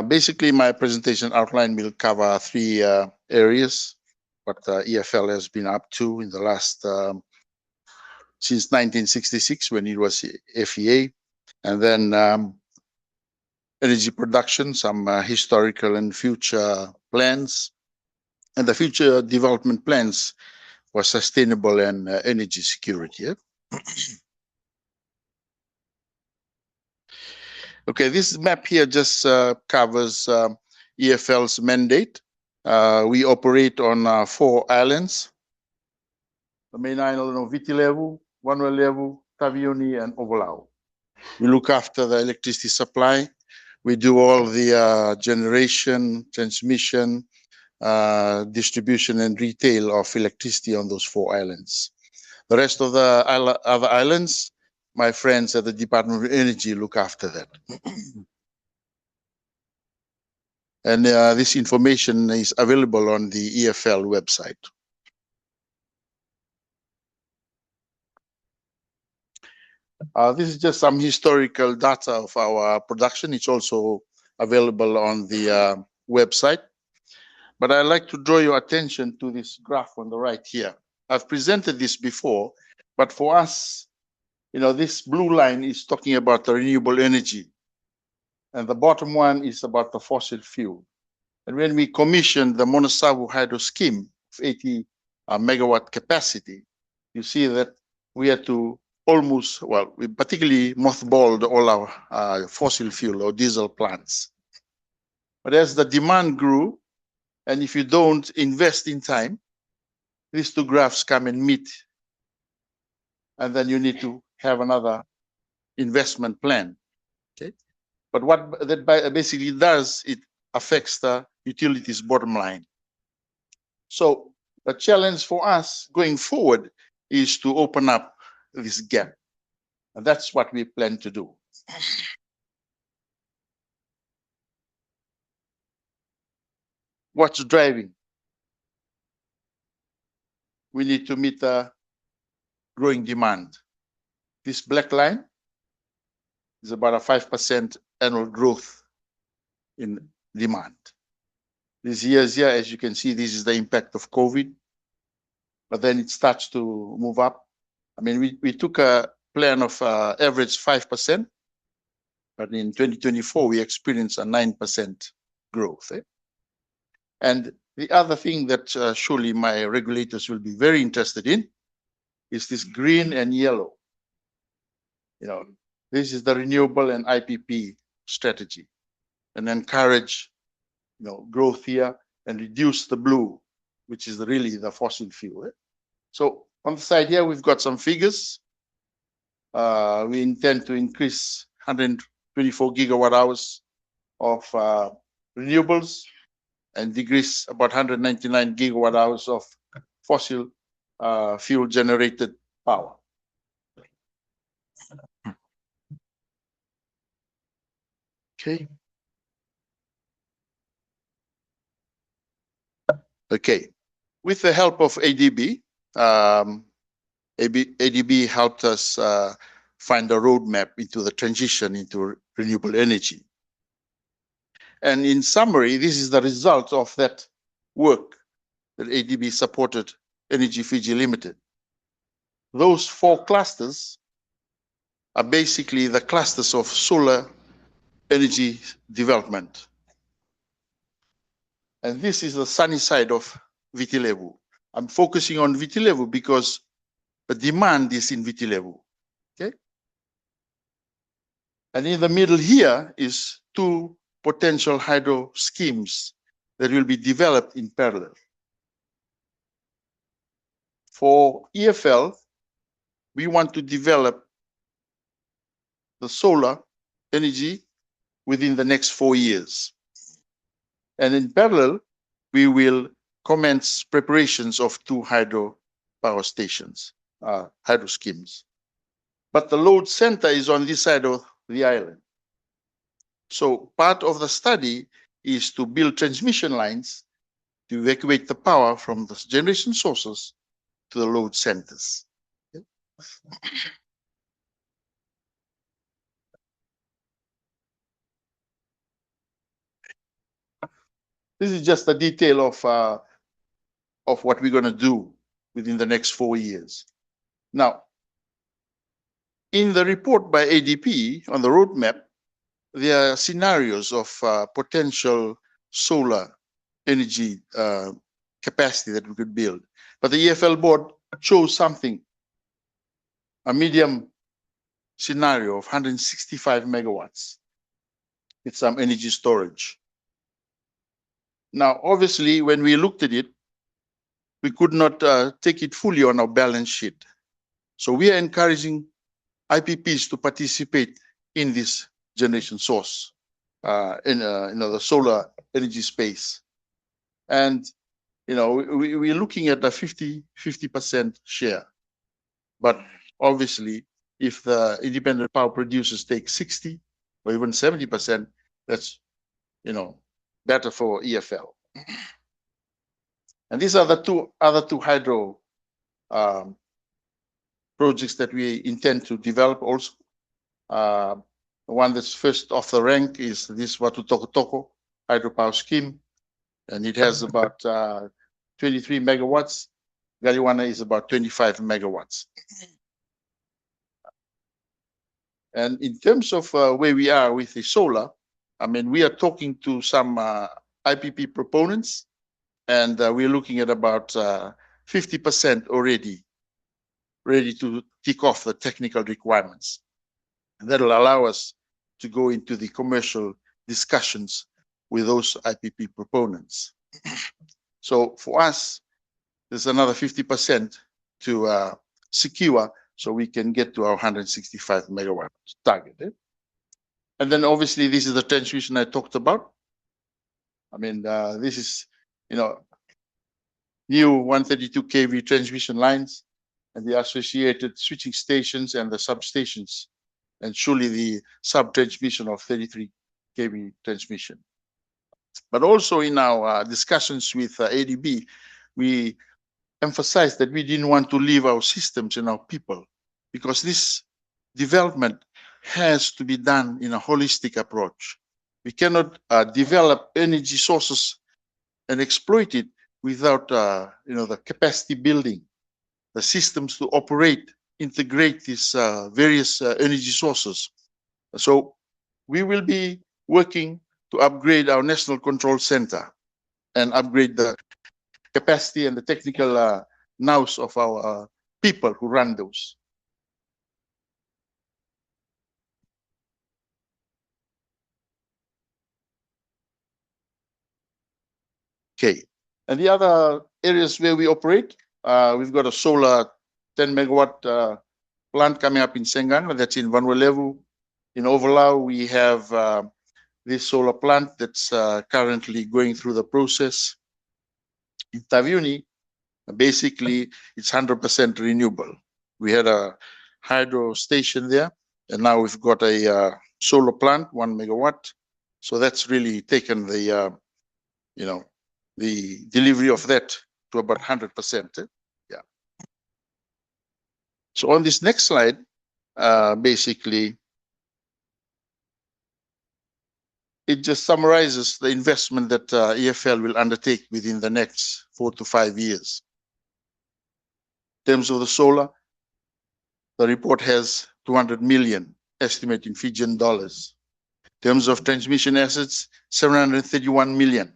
[SPEAKER 6] Basically, my presentation outline will cover three areas, what EFL has been up to in the last, since 1966 when it was FEA, and then energy production, some historical and future plans, and the future development plans for sustainable and energy security. Yeah? Okay, this map here just covers EFL's mandate. We operate on 4 islands. The main island of Viti Levu, Vanua Levu, Tavioni, and Ovalau. We look after the electricity supply. We do all the generation, transmission, distribution, and retail of electricity on those 4 islands. The rest of the other islands, my friends at the Department of Energy look after that. And this information is available on the EFL website. This is just some historical data of our production. It's also available on the website. But I'd like to draw your attention to this graph on the right here. I've presented this before, but for us, you know, this blue line is talking about the renewable energy. And the bottom one is about the fossil fuel. And when we commissioned the Monosavu hydro scheme of 80 megawatt capacity, you see that we had to almost, well, we particularly mothballed all our fossil fuel or diesel plants. But as the demand grew, and if you don't invest in time, these 2 graphs come and meet. And then you need to have another investment plan. Okay. But what that basically does, it affects the utilities bottom line. So the challenge for us going forward is to open up this gap. And that's what we plan to do. What's driving? We need to meet the growing demand. This black line is about a 5% annual growth in demand. These years here, as you can see, this is the impact of COVID, but then it starts to move up. I mean, we took a plan of average 5%, but in 2024, we experienced a 9% growth. And the other thing that surely my regulators will be very interested in is this green and yellow. You know, this is the renewable and IPP strategy, and encourage, you know, growth here and reduce the blue, which is really the fossil fuel. So on the side here, we've got some figures. We intend to increase 124 gigawatt hours of renewables and decrease about 199 gigawatt hours of fossil fuel generated power. Okay. Okay. With the help of ADB, ADB helped us find a roadmap into the transition into renewable energy. And in summary, this is the result of that work that ADB supported Energy Fiji Limited. Those 4 clusters are basically the clusters of solar energy development. And this is the sunny side of Viti Levu. I'm focusing on Viti Levu because the demand is in Viti Levu. Okay. And in the middle here is 2 potential hydro schemes that will be developed in parallel. For EFL, we want to develop the solar energy within the next 4 years. And in parallel, we will commence preparations of 2 hydro power stations, hydro schemes. But the load center is on this side of the island. So part of the study is to build transmission lines to evacuate the power from the generation sources to the load centers. Okay. This is just a detail of what we're going to do within the next 4 years. Now, in the report by ADP on the roadmap, there are scenarios of potential solar energy capacity that we could build. But the EFL board chose something, a medium scenario of 165 megawatts with some energy storage. Now, obviously, when we looked at it, we could not take it fully on our balance sheet. So we are encouraging IPPs to participate in this generation source, in the solar energy space. And, we're looking at a 50% share. But obviously, if the independent power producers take 60 or even 70%, that's, better for EFL. And these are the other two hydro projects that we intend to develop also. The one that's first off the rank is this Watu Toko Toko hydropower scheme, and it has about 23 megawatts. Galiwana is about 25 megawatts. And in terms of where we are with the solar, I mean, we are talking to some IPP proponents, and we're looking at about 50% already ready to tick off the technical requirements. And that'll allow us to go into the commercial discussions with those IPP proponents. So for us, there's another 50% to secure so we can get to our 165 megawatt target. And then obviously this is the transmission I talked about. I mean, this is, new 132 kV transmission lines and the associated switching stations and the substations, and surely the sub-transmission of 33 kV transmission. But also in our discussions with ADB, we emphasized that we didn't want to leave our systems and our people, because this development has to be done in a holistic approach. We cannot develop energy sources and exploit it without the capacity building, the systems to operate, integrate these various energy sources. So we will be working to upgrade our National Control Center and upgrade the capacity and the technical nous of our people who run those. Okay, and the other areas where we operate, we've got a solar 10 megawatt plant coming up in Sengang, that's in Vanwalevu. In Overlau, we have this solar plant that's currently going through the process. In Taviuni, basically, it's 100% renewable. We had a hydro station there, and now we've got a solar plant, 1 megawatt. So that's really taken the, the delivery of that to about 100%. Yeah. So on this next slide, basically, it just summarizes the investment that EFL will undertake within the next 4 to 5 years. In terms of the solar, the report has 200 million estimate in Fijian dollars. In terms of transmission assets, 731 million.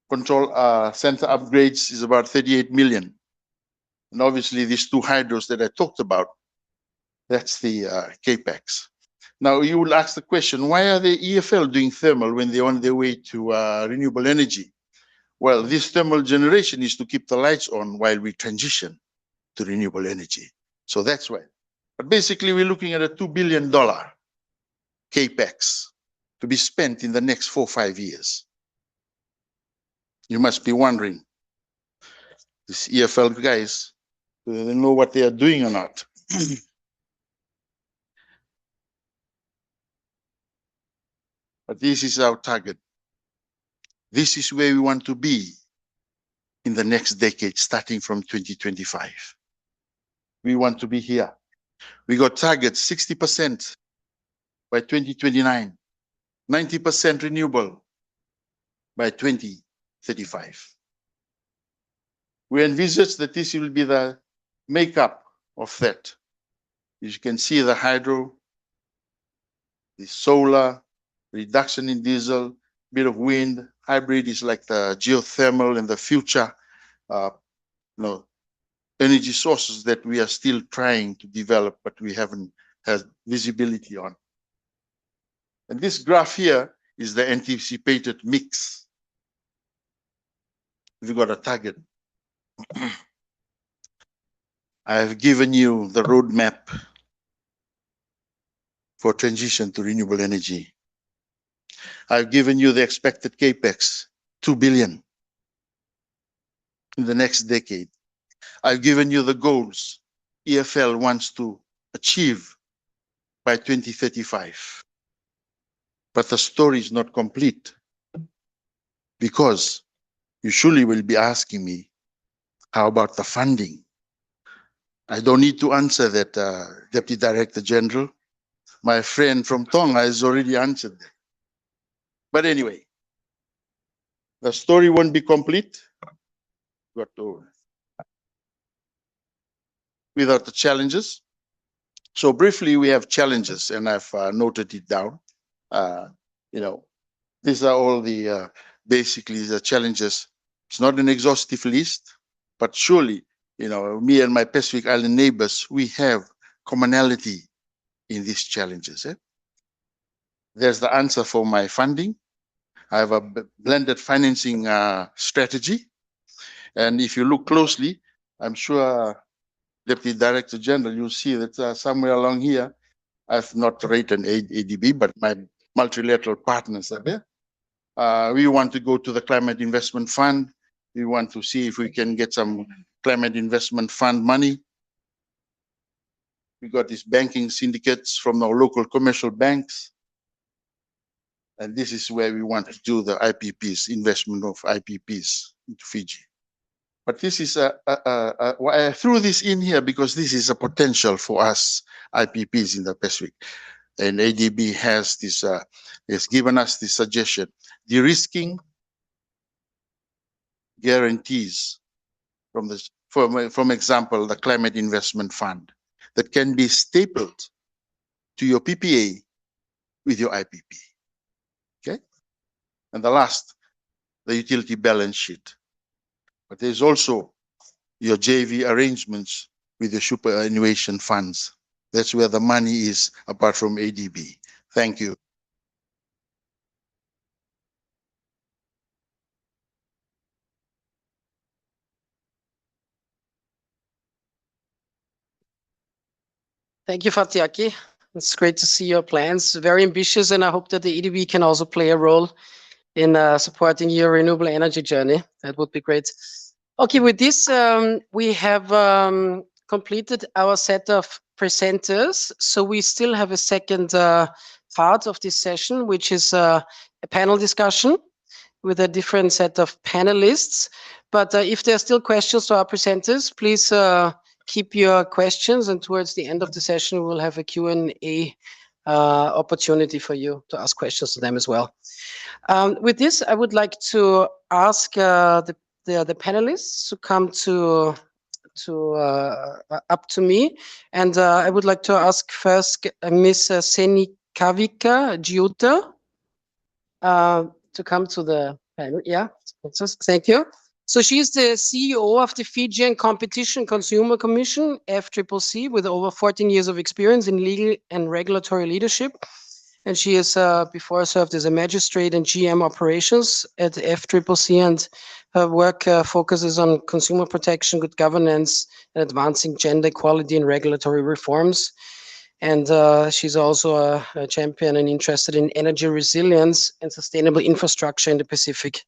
[SPEAKER 6] Control center upgrades is about 38 million. And obviously these two hydros that I talked about, that's the CAPEX. Now you will ask the question, why are the EFL doing thermal when they're on their way to renewable energy? Well, this thermal generation is to keep the lights on while we transition to renewable energy. So that's why. But basically we're looking at a $2 billion CAPEX to be spent in the next 4 or 5 years. You must be wondering, these EFL guys, do they know what they are doing or not? But this is our target. This is where we want to be in the next decade, starting from 2025. We want to be here. We got targets 60% by 2029, 90% renewable by 2035. We envisage that this will be the makeup of that. As you can see, the hydro, the solar, reduction in diesel, bit of wind. Hybrid is like the geothermal in the future. energy sources that we are still trying to develop, but we haven't had visibility on. And this graph here is the anticipated mix. We've got a target. I have given you the roadmap for transition to renewable energy. I've given you the expected capex, 2 billion in the next decade. I've given you the goals EFL wants to achieve by 2035. But the story is not complete, because you surely will be asking me, how about the funding? I don't need to answer that, Deputy Director General. My friend from Tonga has already answered that. But anyway, the story won't be complete without the challenges. So briefly, we have challenges, and I've noted it down. These are all the basically the challenges. It's not an exhaustive list, but surely, me and my Pacific Island neighbors, we have commonality in these challenges. There's the answer for my funding. I have a blended financing strategy. And if you look closely, I'm sure, Deputy Director General, you'll see that somewhere along here, I've not rated ADB, but my multilateral partners are there. We want to go to the Climate Investment Fund. We want to see if we can get some Climate Investment Fund money. We got these banking syndicates from our local commercial banks. And this is where we want to do the IPPs, investment of IPPs into Fiji. But this is I threw this in here because this is a potential for us IPPs in the Pacific. And ADB has this, has given us this suggestion, de-risking guarantees from example, the Climate Investment Fund that can be stapled to your PPA with your IPP. Okay. And the last, the utility balance sheet. But there's also your JV arrangements with your superannuation funds. That's where the money is, apart from ADB. Thank you.
[SPEAKER 1] Thank you, Fatiaki. It's great to see your plans. Very ambitious, and I hope that the EDB can also play a role in supporting your renewable energy journey. That would be great. Okay, with this, we have completed our set of presenters. So we still have a second part of this session, which is a panel discussion with a different set of panelists. But if there are still questions to our presenters, please keep your questions, and towards the end of the session, we'll have a Q&A opportunity for you to ask questions to them as well. With this, I would like to ask the panelists to come up to me, and I would like to ask first Ms. Senikavika Giuta to come to the panel. Yeah, thank you. So she is the CEO of the Fijian Competition Consumer Commission, FCCC, with over 14 years of experience in legal and regulatory leadership. And she has before served as a magistrate and GM operations at FCCC, and her work focuses on consumer protection, good governance, and advancing gender equality and regulatory reforms. And she's also a champion and interested in energy resilience and sustainable infrastructure in the Pacific.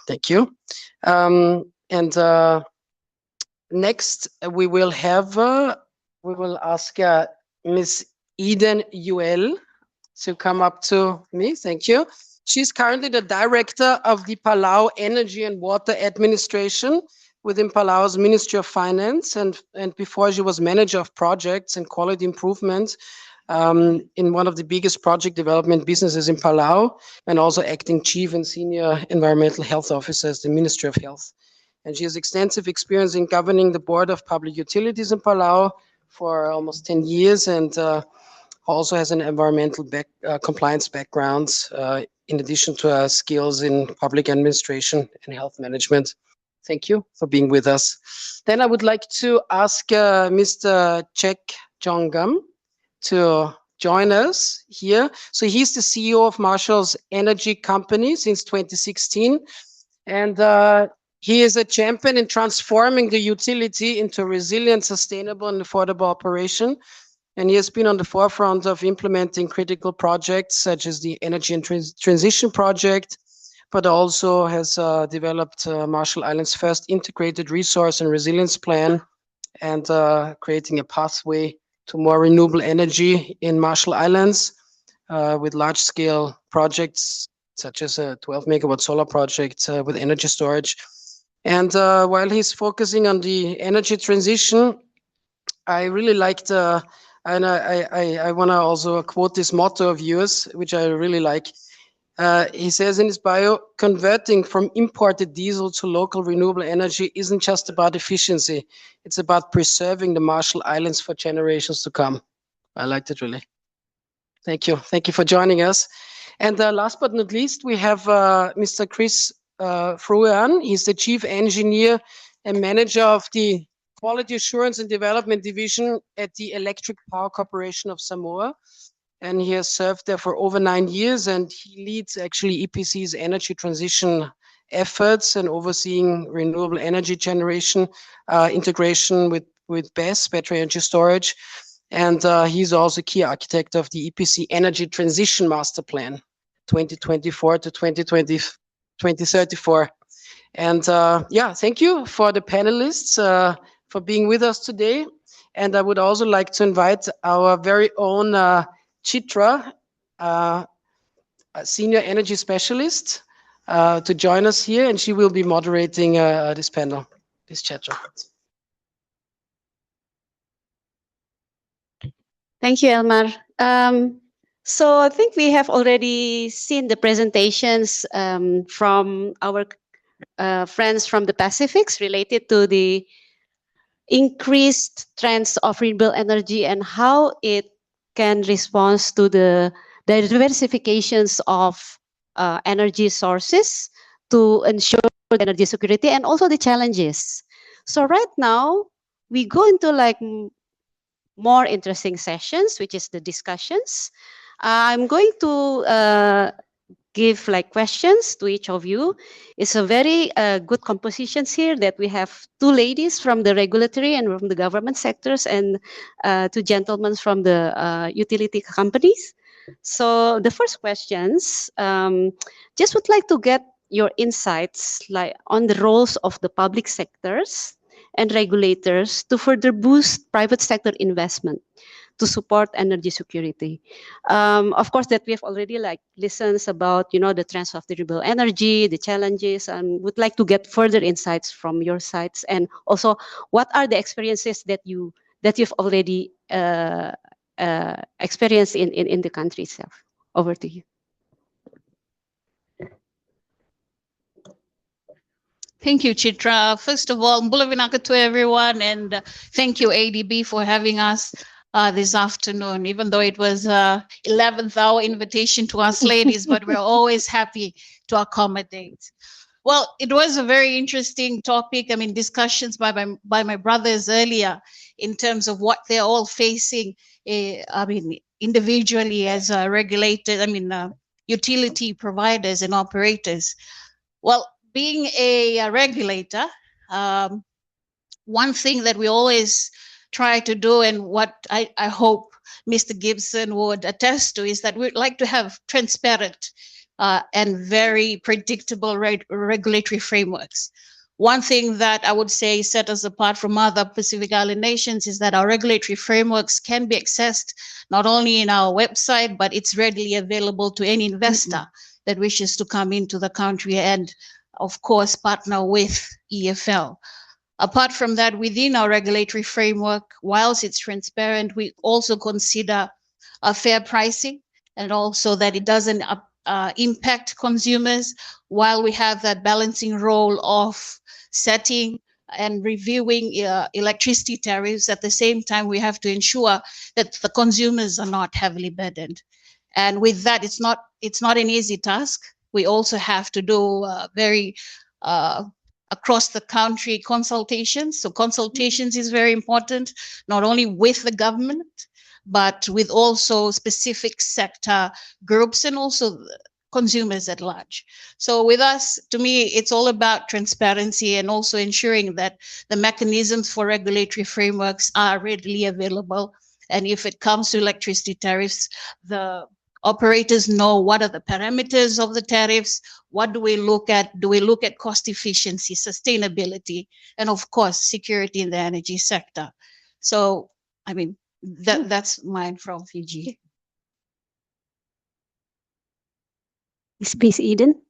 [SPEAKER 1] Thank you. Next, we will ask Ms. Eden Yuel to come up to me. Thank you. She's currently the director of the Palau Energy and Water Administration within Palau's Ministry of Finance, and before she was manager of projects and quality improvement in one of the biggest project development businesses in Palau, and also acting chief and senior environmental health officer at the Ministry of Health. And she has extensive experience in governing the board of public utilities in Palau for almost 10 years, and also has an environmental compliance background, in addition to her skills in public administration and health management. Thank you for being with us. Then I would like to ask Mr. Chek Jongam to join us here. So he's the CEO of Marshall's Energy Company since 2016. And he is a champion in transforming the utility into a resilient, sustainable, and affordable operation. And he has been on the forefront of implementing critical projects such as the Energy and Transition Project, but also has developed Marshall Islands' first integrated resource and resilience plan, and creating a pathway to more renewable energy in Marshall Islands with large-scale projects such as a 12-megawatt solar project with energy storage. And while he's focusing on the energy transition, I really liked, and I want to also quote this motto of yours, which I really like. He says in his bio, converting from imported diesel to local renewable energy isn't just about efficiency. It's about preserving the Marshall Islands for generations to come. I liked it really. Thank you. Thank you for joining us. And last but not least, we have Mr. Chris Fruan. He's the Chief Engineer and Manager of the Quality Assurance and Development Division at the Electric Power Corporation of Samoa. And he has served there for over 9 years, and he leads actually EPC's energy transition efforts and overseeing renewable energy generation, integration with BESS, battery energy storage. And he's also key architect of the EPC Energy Transition Master Plan, 2024 to 2034. And yeah, thank you for the panelists for being with us today. And I would also like to invite our very own Chitra, a senior energy specialist, to join us here, and she will be moderating this panel. Please, Chitra.
[SPEAKER 7] Thank you, Elmar. So I think we have already seen the presentations from our friends from the Pacifics related to the increased trends of renewable energy and how it can respond to the diversifications of energy sources to ensure energy security and also the challenges. So right now, we go into like more interesting sessions, which is the discussions. I'm going to give like questions to each of you. It's a very good compositions here that we have 2 ladies from the regulatory and from the government sectors and 2 gentlemen from the utility companies. So the first questions, just would like to get your insights like on the roles of the public sectors and regulators to further boost private sector investment to support energy security. Of course, that we have already like listened about, you know, the trends of renewable energy, the challenges, and would like to get further insights from your sides, and also what are the experiences that you've already experienced in the country itself. Over to you.
[SPEAKER 8] Thank you, Chitra. First of all, mbula vinaka to everyone, and thank you, ADB, for having us this afternoon, even though it was 11th hour invitation to us ladies, but we're always happy to accommodate. Well, it was a very interesting topic. I mean, discussions by my brothers earlier in terms of what they're all facing, I mean, individually as regulated, I mean, utility providers and operators. Well, being a regulator, one thing that we always try to do, and what I hope Mr. Gibson would attest to, is that we'd like to have transparent and very predictable regulatory frameworks. One thing that I would say set us apart from other Pacific Island nations is that our regulatory frameworks can be accessed not only in our website, but it's readily available to any investor that wishes to come into the country and, of course, partner with EFL. Apart from that, within our regulatory framework, whilst it's transparent, we also consider a fair pricing, and also that it doesn't impact consumers, while we have that balancing role of setting and reviewing electricity tariffs. At the same time, we have to ensure that the consumers are not heavily burdened. And with that, it's not an easy task. We also have to do very across the country consultations. So consultations is very important, not only with the government, but with also specific sector groups and also consumers at large. So with us, to me, it's all about transparency and also ensuring that the mechanisms for regulatory frameworks are readily available. And if it comes to electricity tariffs, the operators know what are the parameters of the tariffs, what do we look at? Do we look at cost efficiency, sustainability, and of course, security in the energy sector? So, I mean, that's mine from Fiji.
[SPEAKER 7] Miss Eden.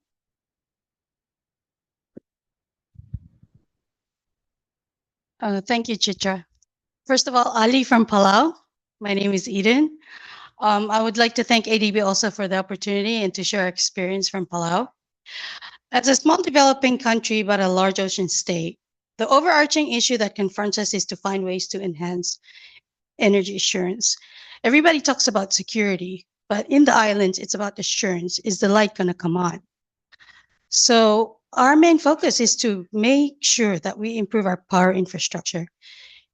[SPEAKER 9] Thank you, Chitra. First of all, Ali from Palau. My name is Eden. I would like to thank ADB also for the opportunity and to share our experience from Palau. As a small developing country but a large ocean state, the overarching issue that confronts us is to find ways to enhance energy assurance. Everybody talks about security, but in the islands, it's about assurance. Is the light going to come on? So our main focus is to make sure that we improve our power infrastructure.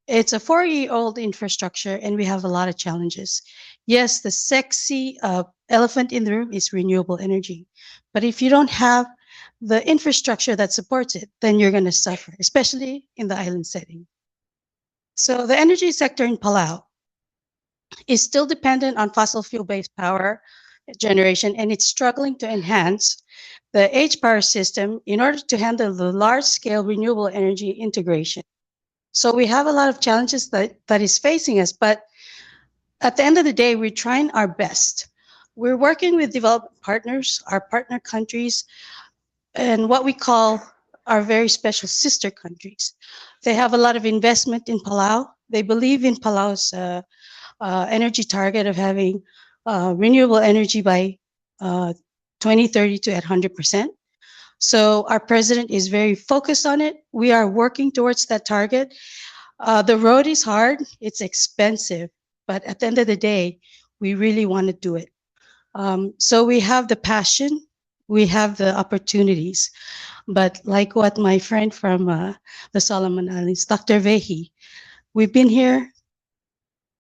[SPEAKER 9] It's a 4-year-old infrastructure and we have a lot of challenges. Yes, the sexy elephant in the room is renewable energy. But if you don't have the infrastructure that supports it, then you're going to suffer, especially in the island setting. So the energy sector in Palau is still dependent on fossil fuel-based power generation, and it's struggling to enhance the H-power system in order to handle the large-scale renewable energy integration. So we have a lot of challenges that is facing us, but at the end of the day, we're trying our best. We're working with development partners, our partner countries, and what we call our very special sister countries. They have a lot of investment in Palau. They believe in Palau's energy target of having renewable energy by 2030 to at 100%. So our president is very focused on it. We are working towards that target. The road is hard, it's expensive, but at the end of the day, we really want to do it. So we have the passion, we have the opportunities, but like what my friend from the Solomon Islands, Dr. Vehi, we've been here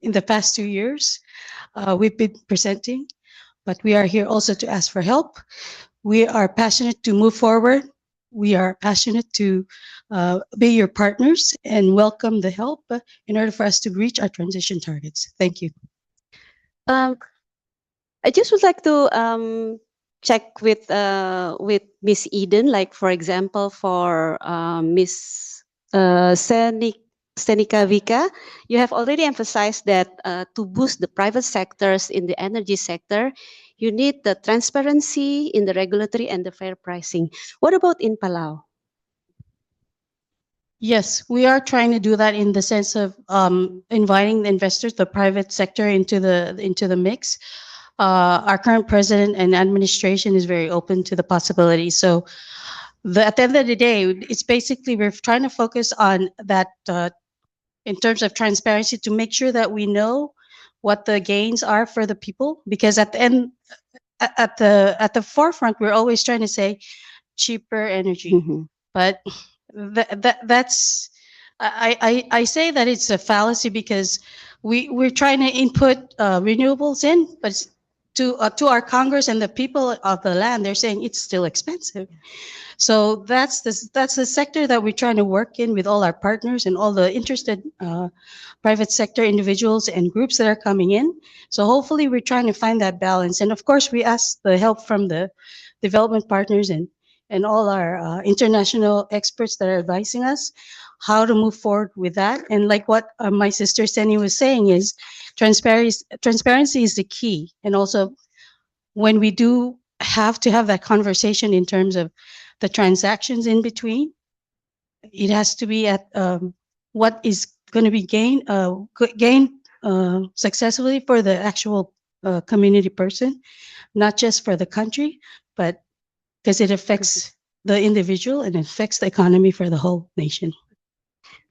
[SPEAKER 9] in the past 2 years. We've been presenting, but we are here also to ask for help. We are passionate to move forward. We are passionate to be your partners and welcome the help in order for us to reach our transition targets. Thank you.
[SPEAKER 7] I just would like to check with Miss Eden, like for example, for Miss Senika Vika, you have already emphasized that to boost the private sectors in the energy sector, you need the transparency in the regulatory and the fair pricing. What about in Palau?
[SPEAKER 9] Yes, we are trying to do that in the sense of inviting the investors, the private sector into the mix. Our current president and administration is very open to the possibility. So at the end of the day, it's basically we're trying to focus on that in terms of transparency to make sure that we know what the gains are for the people, because at the end, at the forefront, we're always trying to say cheaper energy, but that's I say that it's a fallacy because we're trying to input renewables in, but to our Congress and the people of the land, they're saying it's still expensive. So that's the sector that we're trying to work in with all our partners and all the interested private sector individuals and groups that are coming in. So hopefully we're trying to find that balance. And of course, we ask the help from the development partners and all our international experts that are advising us how to move forward with that. And like what my sister Seni was saying is transparency is the key. And also when we do have to have that conversation in terms of the transactions in between, it has to be at what is going to be gained successfully for the actual community person, not just for the country, but because it affects the individual and it affects the economy for the whole nation.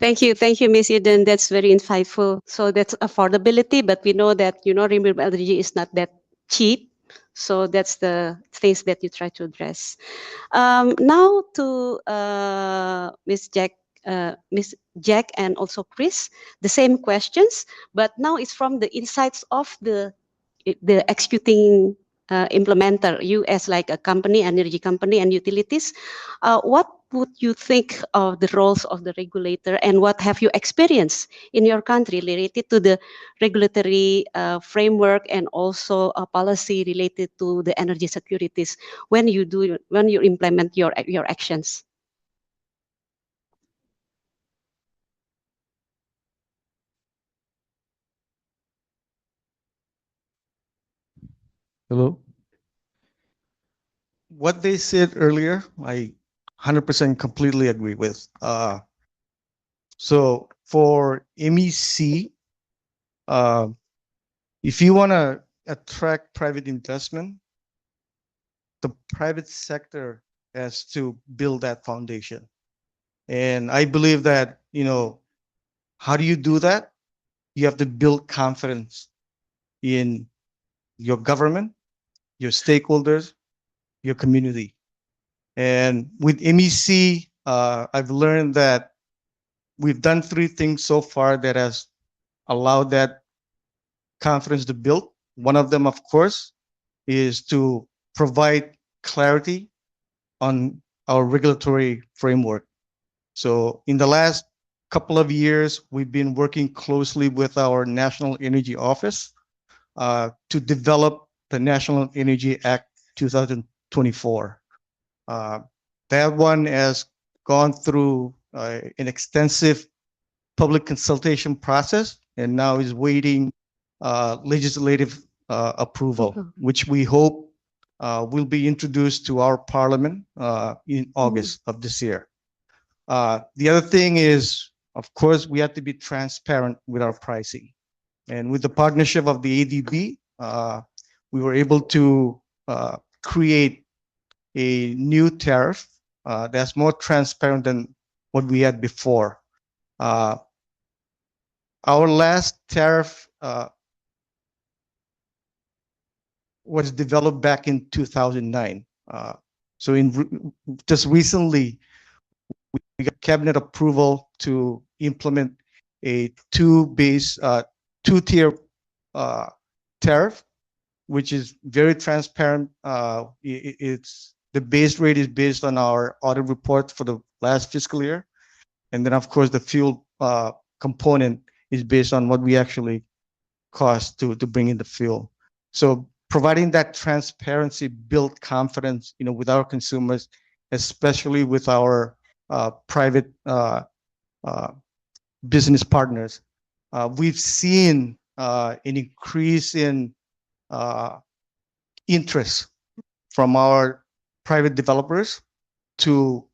[SPEAKER 7] Thank you, Ms. Eden. That's very insightful. So that's affordability, but we know that renewable energy is not that cheap. So that's the things that you try to address. Now to Miss Jack and also Chris, the same questions, but now it's from the insights of the executing implementer, you as like a company, energy company and utilities. What would you think of the roles of the regulator, and what have you experienced in your country related to the regulatory framework and also a policy related to the energy securities when you implement your actions?
[SPEAKER 10] Hello. What they said earlier, I 100% completely agree with. So for MEC, if you want to attract private investment, the private sector has to build that foundation. And I believe that, how do you do that? You have to build confidence in your government, your stakeholders, your community. And with MEC, I've learned that we've done 3 things so far that has allowed that confidence to build. One of them, of course, is to provide clarity on our regulatory framework. So in the last couple of years, we've been working closely with our National Energy Office to develop the National Energy Act 2024. That one has gone through an extensive public consultation process and now is waiting legislative approval, which we hope will be introduced to our parliament in August of this year. The other thing is, of course, we have to be transparent with our pricing. And with the partnership of the ADB, we were able to create a new tariff that's more transparent than what we had before. Our last tariff was developed back in 2009. So just recently, we got cabinet approval to implement a two-tier tariff, which is very transparent. It's the base rate is based on our audit report for the last fiscal year. And then, of course, the fuel component is based on what we actually cost to bring in the fuel. So providing that transparency built confidence, with our consumers, especially with our private business partners. We've seen an increase in interest from our private developers to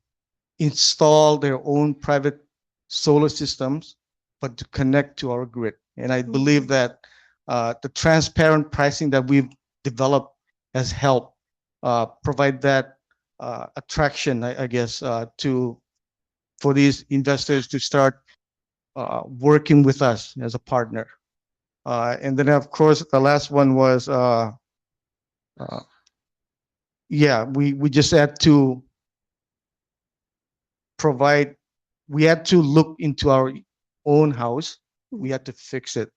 [SPEAKER 10] install their own private solar systems, but to connect to our grid. And I believe that the transparent pricing that we've developed has helped provide that attraction, I guess, for these investors to start working with us as a partner. And then, of course, the last one was, we just had to provide, we had to look into our own house. We had to fix it.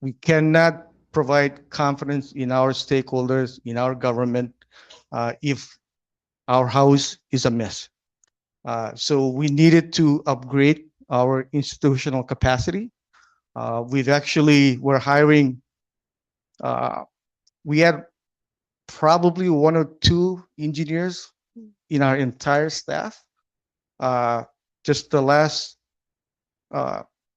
[SPEAKER 10] We cannot provide confidence in our stakeholders, in our government, if our house is a mess. So we needed to upgrade our institutional capacity. We're hiring, we had probably 1 or 2 engineers in our entire staff. Just the last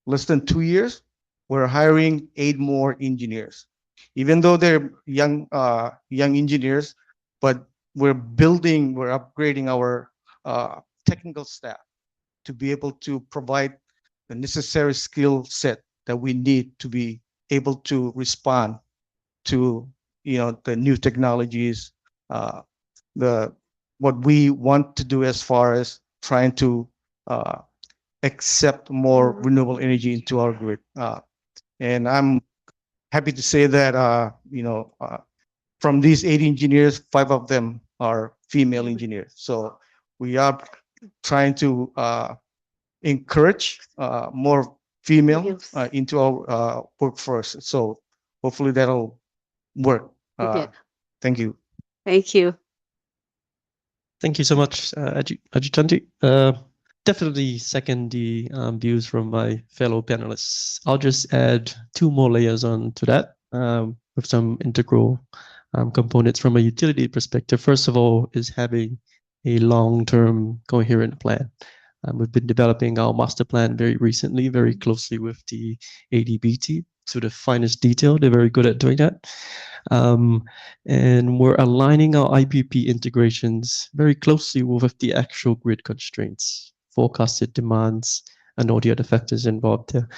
[SPEAKER 10] less than 2 years, we're hiring 8 more engineers. Even though they're young engineers, but we're upgrading our technical staff to be able to provide the necessary skill set that we need to be able to respond to the new technologies, what we want to do as far as trying to accept more renewable energy into our grid. And I'm happy to say that from these 8 engineers, 5 of them are female engineers. So we are trying to encourage more female
[SPEAKER 7] Females.
[SPEAKER 10] into our workforce. So hopefully that'll work.
[SPEAKER 7] Yeah.
[SPEAKER 10] Thank you.
[SPEAKER 7] Thank you.
[SPEAKER 11] Thank you so much, Ajitanti. Definitely second the views from my fellow panelists. I'll just add 2 more layers on to that with some integral components from a utility perspective. First of all, is having a long-term coherent plan. We've been developing our master plan very recently, very closely with the ADB team to the finest detail. They're very good at doing that. And we're aligning our IPP integrations very closely with the actual grid constraints, forecasted demands, and all the other factors involved there.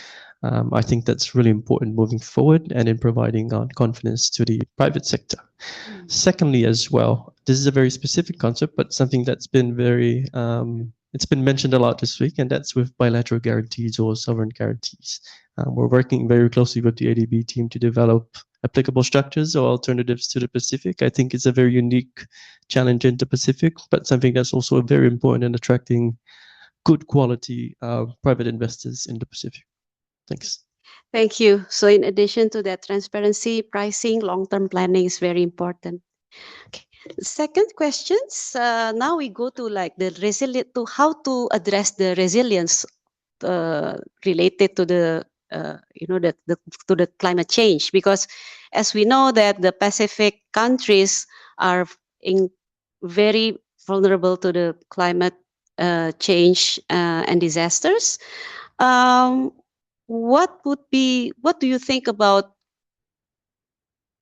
[SPEAKER 11] I think that's really important moving forward and in providing confidence to the private sector. Secondly, as well, this is a very specific concept, but something that's been very, it's been mentioned a lot this week, and that's with bilateral guarantees or sovereign guarantees. We're working very closely with the ADB team to develop applicable structures or alternatives to the Pacific. I think it's a very unique challenge in the Pacific, but something that's also very important in attracting good quality private investors in the Pacific. Thanks.
[SPEAKER 7] Thank you. So in addition to that, transparency, pricing, long-term planning is very important. Okay. Second questions. Now we go to like the resilient, to how to address the resilience related to the to the climate change, because as we know that the Pacific countries are very vulnerable to the climate change and disasters. What do you think about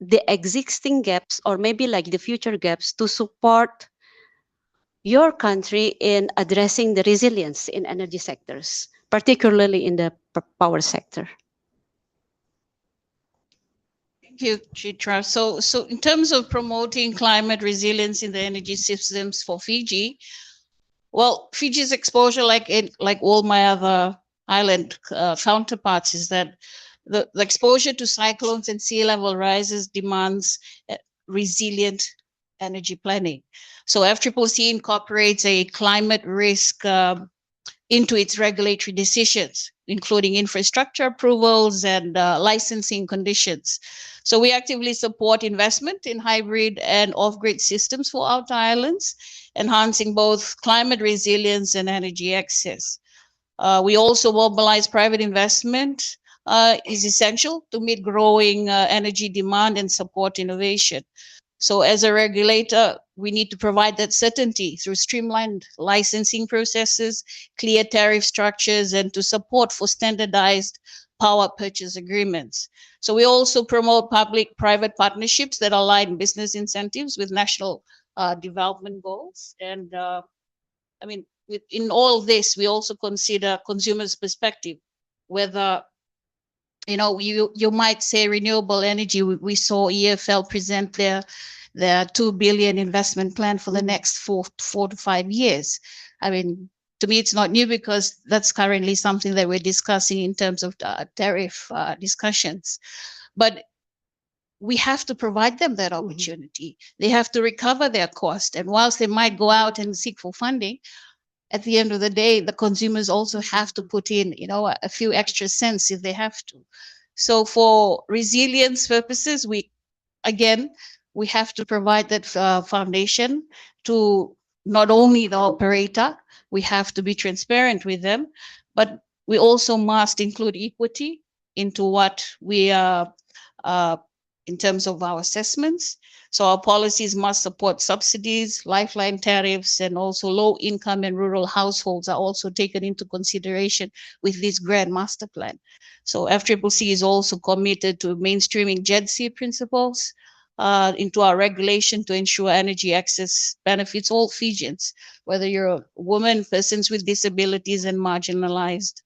[SPEAKER 7] the existing gaps, or maybe like the future gaps, to support your country in addressing the resilience in energy sectors, particularly in the power sector?
[SPEAKER 8] Thank you, Chitra. So in terms of promoting climate resilience in the energy systems for Fiji, well, Fiji's exposure, like all my other island counterparts, is that the exposure to cyclones and sea level rises demands resilient energy planning. So FCCC incorporates a climate risk into its regulatory decisions, including infrastructure approvals and licensing conditions. So we actively support investment in hybrid and off-grid systems for outer islands, enhancing both climate resilience and energy access. We also mobilize private investment is essential to meet growing energy demand and support innovation. So as a regulator, we need to provide that certainty through streamlined licensing processes, clear tariff structures, and to support for standardized power purchase agreements. So we also promote public-private partnerships that align business incentives with national development goals. And I mean, in all this, we also consider consumers' perspective, whether you might say renewable energy. We saw EFL present their 2 billion investment plan for the next 4 to 5 years. I mean, to me, it's not new, because that's currently something that we're discussing in terms of tariff discussions. But we have to provide them that opportunity. They have to recover their cost. And whilst they might go out and seek for funding, at the end of the day, the consumers also have to put in, a few extra cents if they have to. So for resilience purposes, we have to provide that foundation to not only the operator. We have to be transparent with them, but we also must include equity into what we are in terms of our assessments. So our policies must support subsidies, lifeline tariffs, and also low income and rural households are also taken into consideration with this grand master plan. So FCCC is also committed to mainstreaming GEDC principles into our regulation to ensure energy access benefits all Fijians, whether you're a woman, persons with disabilities, and marginalized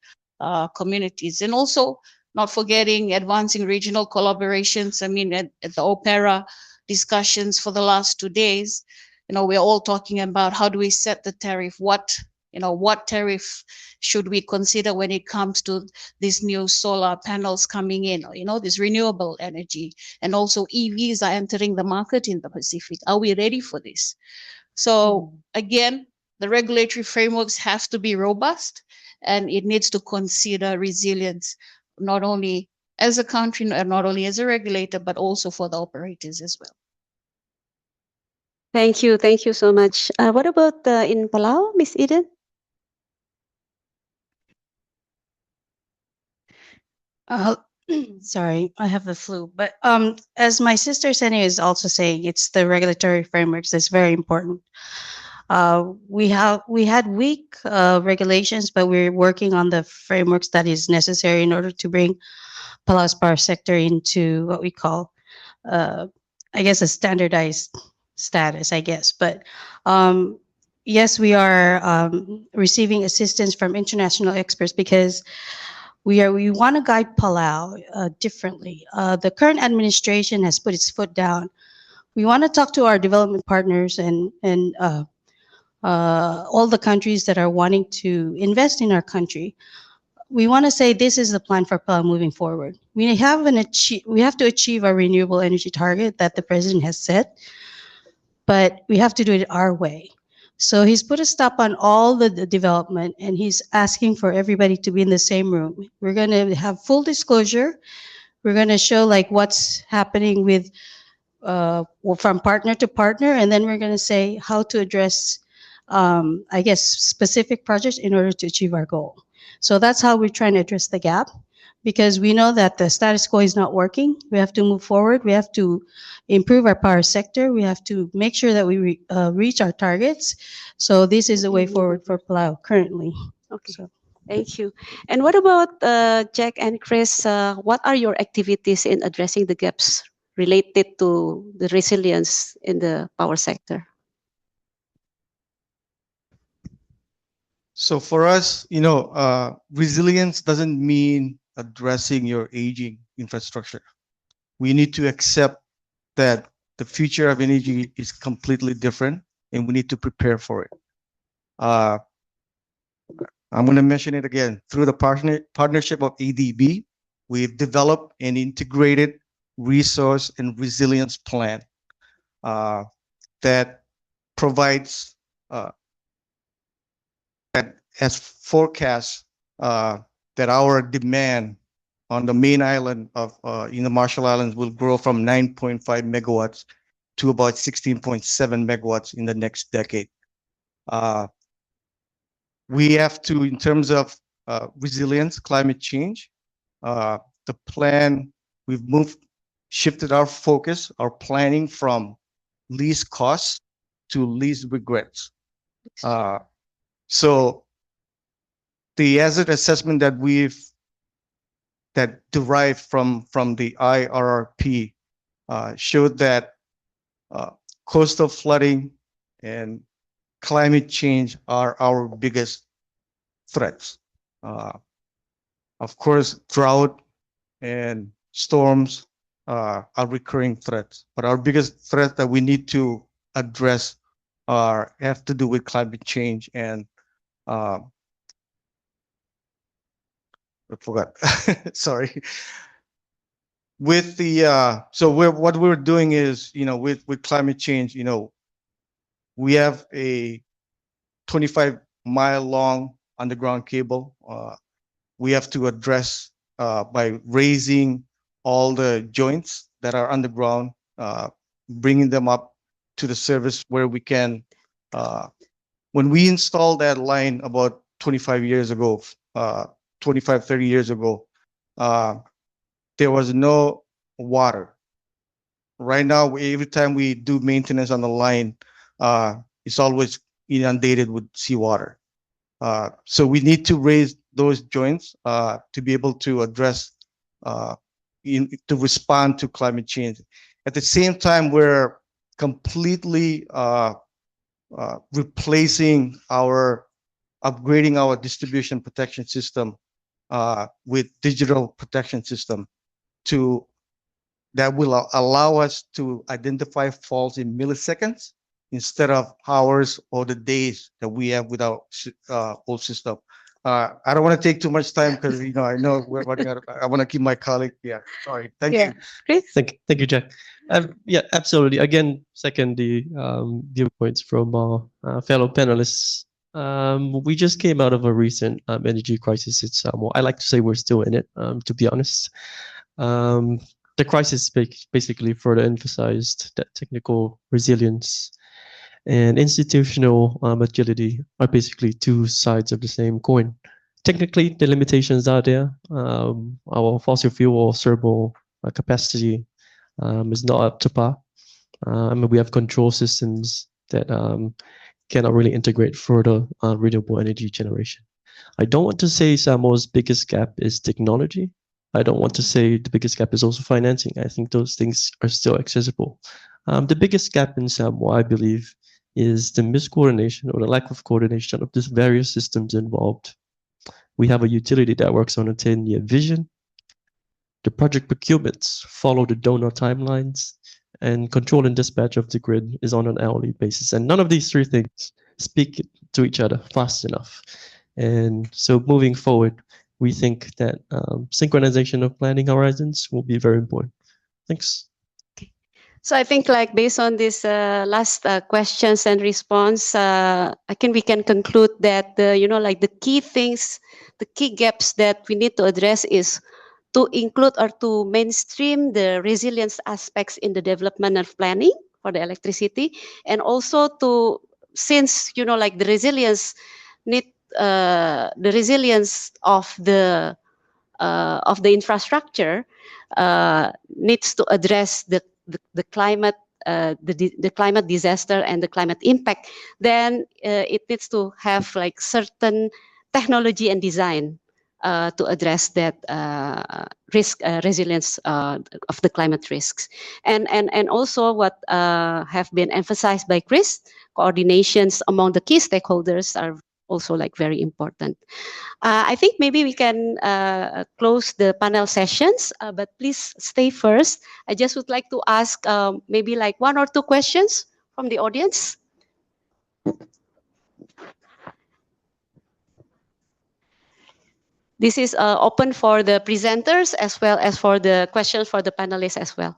[SPEAKER 8] communities. And also not forgetting advancing regional collaborations. I mean, at the Opera discussions for the last 2 days, we're all talking about how do we set the tariff, what what tariff should we consider when it comes to these new solar panels coming in, this renewable energy, and also EVs are entering the market in the Pacific. Are we ready for this? So again, the regulatory frameworks have to be robust, and it needs to consider resilience, not only as a country, not only as a regulator, but also for the operators as well.
[SPEAKER 7] Thank you so much. What about in Palau, Miss Eden?
[SPEAKER 9] Sorry, I have the flu. But as my sister Senia is also saying, it's the regulatory frameworks that's very important. We had weak regulations, but we're working on the frameworks that is necessary in order to bring Palau's power sector into what we call, I guess, a standardized status, I guess. But yes, we are receiving assistance from international experts because we want to guide Palau differently. The current administration has put its foot down. We want to talk to our development partners and all the countries that are wanting to invest in our country. We want to say this is the plan for Palau moving forward. We have to achieve our renewable energy target that the president has set, but we have to do it our way. So he's put a stop on all the development, and he's asking for everybody to be in the same room. We're going to have full disclosure. We're going to show like what's happening with from partner to partner, and then we're going to say how to address, I guess, specific projects in order to achieve our goal. So that's how we're trying to address the gap, because we know that the status quo is not working. We have to move forward. We have to improve our power sector. We have to make sure that we reach our targets. So this is the way forward for Palau currently.
[SPEAKER 7] Okay.
[SPEAKER 9] So.
[SPEAKER 7] Thank you. And what about Jack and Chris? What are your activities in addressing the gaps related to the resilience in the power sector?
[SPEAKER 10] So for us, resilience doesn't mean addressing your aging infrastructure. We need to accept that the future of energy is completely different, and we need to prepare for it. I'm going to mention it again. Through the partnership of ADB, we've developed an integrated resource and resilience plan that provides that has forecast that our demand on the main island of in the Marshall Islands will grow from 9.5 megawatts to about 16.7 megawatts in the next decade. We have to, in terms of resilience, climate change, the plan, we've shifted our focus, our planning from least costs to least regrets. So the hazard assessment that derived from the IRRP showed that coastal flooding and climate change are our biggest threats. Of course, drought and storms are recurring threats, but our biggest threat that we need to address have to do with climate change and I forgot. Sorry. With the what we're doing is, with climate change, we have a 25-mile long underground cable. We have to address by raising all the joints that are underground, bringing them up to the surface where we can. When we installed that line about 25 years ago, 25, 30 years ago, there was no water. Right now, every time we do maintenance on the line, it's always inundated with seawater. So we need to raise those joints to be able to address, to respond to climate change. At the same time, we're completely upgrading our distribution protection system with digital protection system that will allow us to identify faults in milliseconds instead of hours or the days that we have without old system. I don't want to take too much time because I know we're running out. I want to keep my colleague. Yeah, sorry. Thank
[SPEAKER 7] Yeah.
[SPEAKER 10] you.
[SPEAKER 7] Chris?
[SPEAKER 11] Thank you, Jack. Yeah, absolutely. Again, second the viewpoints from our fellow panelists. We just came out of a recent energy crisis in Samoa. I like to say we're still in it, to be honest. The crisis basically further emphasized that technical resilience and institutional agility are basically two sides of the same coin. Technically, the limitations are there. Our fossil fuel or thermal capacity is not up to par. We have control systems that cannot really integrate further renewable energy generation. I don't want to say Samoa's biggest gap is technology. I don't want to say the biggest gap is also financing. I think those things are still accessible. The biggest gap in Samoa, I believe, is the miscoordination or the lack of coordination of the various systems involved. We have a utility that works on a 10-year vision. The project procurements follow the donor timelines, and control and dispatch of the grid is on an hourly basis. And none of these three things speak to each other fast enough. And so moving forward, we think that synchronization of planning horizons will be very important. Thanks.
[SPEAKER 7] So I think like based on this last questions and response, I think we can conclude that like the key things, the key gaps that we need to address is to include or to mainstream the resilience aspects in the development and planning for the electricity, and also to, since like the resilience need the resilience of the infrastructure needs to address the climate, the climate disaster and the climate impact, then it needs to have like certain technology and design to address that risk resilience of the climate risks. And also what have been emphasized by Chris, coordinations among the key stakeholders are also like very important. I think maybe we can close the panel sessions, but please stay first. I just would like to ask maybe like 1 or 2 questions from the audience. This is open for the presenters as well as for the questions for the panelists as well.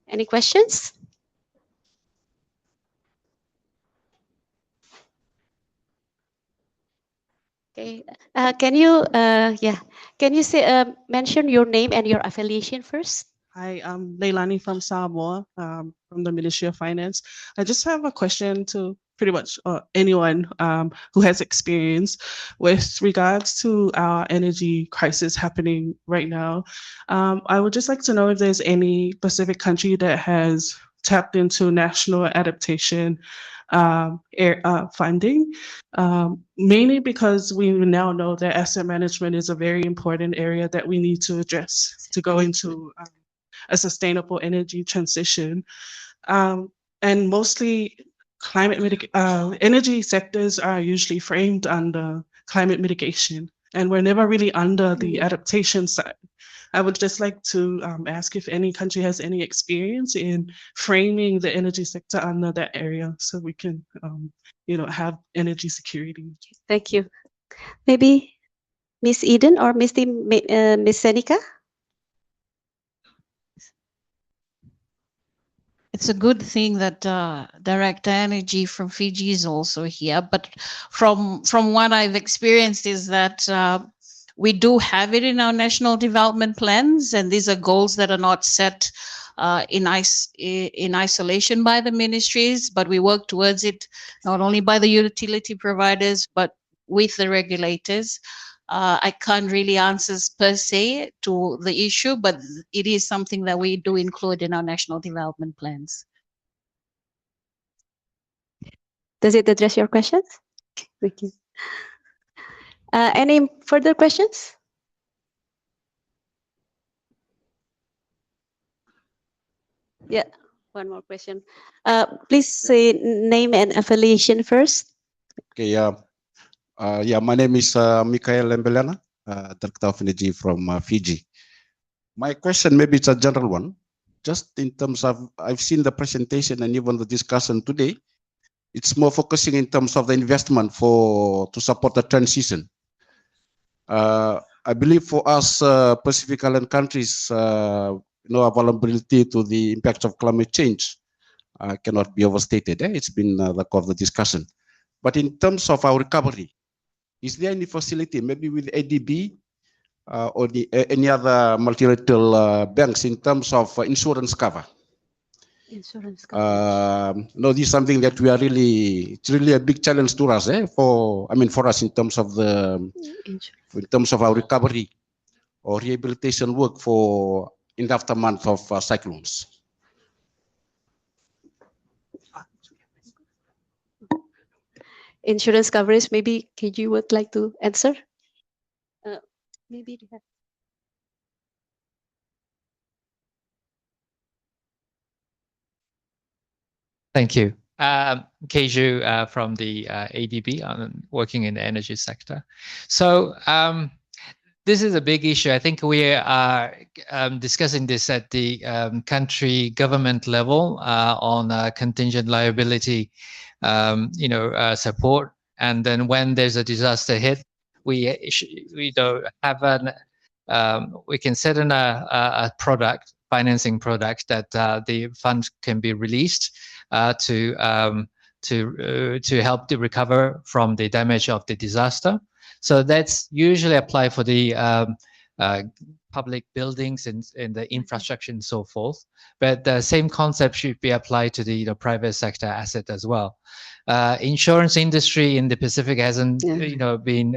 [SPEAKER 7] Any questions? Okay, can you say mention your name and your affiliation first?
[SPEAKER 12] Hi, I'm Leilani from Samoa, from the Ministry of Finance. I just have a question to pretty much anyone who has experience with regards to our energy crisis happening right now. I would just like to know if there's any Pacific country that has tapped into national adaptation funding, mainly because we now know that asset management is a very important area that we need to address to go into a sustainable energy transition. And mostly energy sectors are usually framed under climate mitigation, and we're never really under the adaptation side. I would just like to ask if any country has any experience in framing the energy sector under that area so we can, have energy security.
[SPEAKER 7] Thank you. Maybe Miss Eden or Miss Senica?
[SPEAKER 8] It's a good thing that Director Energy from Fiji is also here. But from what I've experienced is that we do have it in our national development plans, and these are goals that are not set in isolation by the ministries, but we work towards it not only by the utility providers, but with the regulators. I can't really answer per se to the issue, but it is something that we do include in our national development plans.
[SPEAKER 7] Does it address your questions? Thank you. Any further questions? Yeah, one more question. Please say name and affiliation first.
[SPEAKER 13] Okay, my name is Mikael Lembelena, Director of Energy from Fiji. My question, maybe it's a general one just in terms of, I've seen the presentation and even the discussion today, it's more focusing in terms of the investment to support the transition. I believe for us Pacific Island countries, our vulnerability to the impacts of climate change cannot be overstated. It's been the core of the discussion. But in terms of our recovery, is there any facility, maybe with ADB or any other multilateral banks in terms of insurance cover?
[SPEAKER 7] Insurance coverage.
[SPEAKER 13] No, this is something that we are it's really a big challenge to us, for us in terms of our recovery or rehabilitation work in the aftermath of cyclones.
[SPEAKER 7] Insurance coverage, maybe KG would like to answer? Maybe.
[SPEAKER 14] Thank you. Keju from the ADB, working in the energy sector. So this is a big issue. I think we are discussing this at the country government level on contingent liability, support. And then when there's a disaster hit, we can set in a financing product that the funds can be released to help to recover from the damage of the disaster. So that's usually applied for the public buildings and the infrastructure and so forth. But the same concept should be applied to the private sector asset as well. Insurance industry in the Pacific hasn't been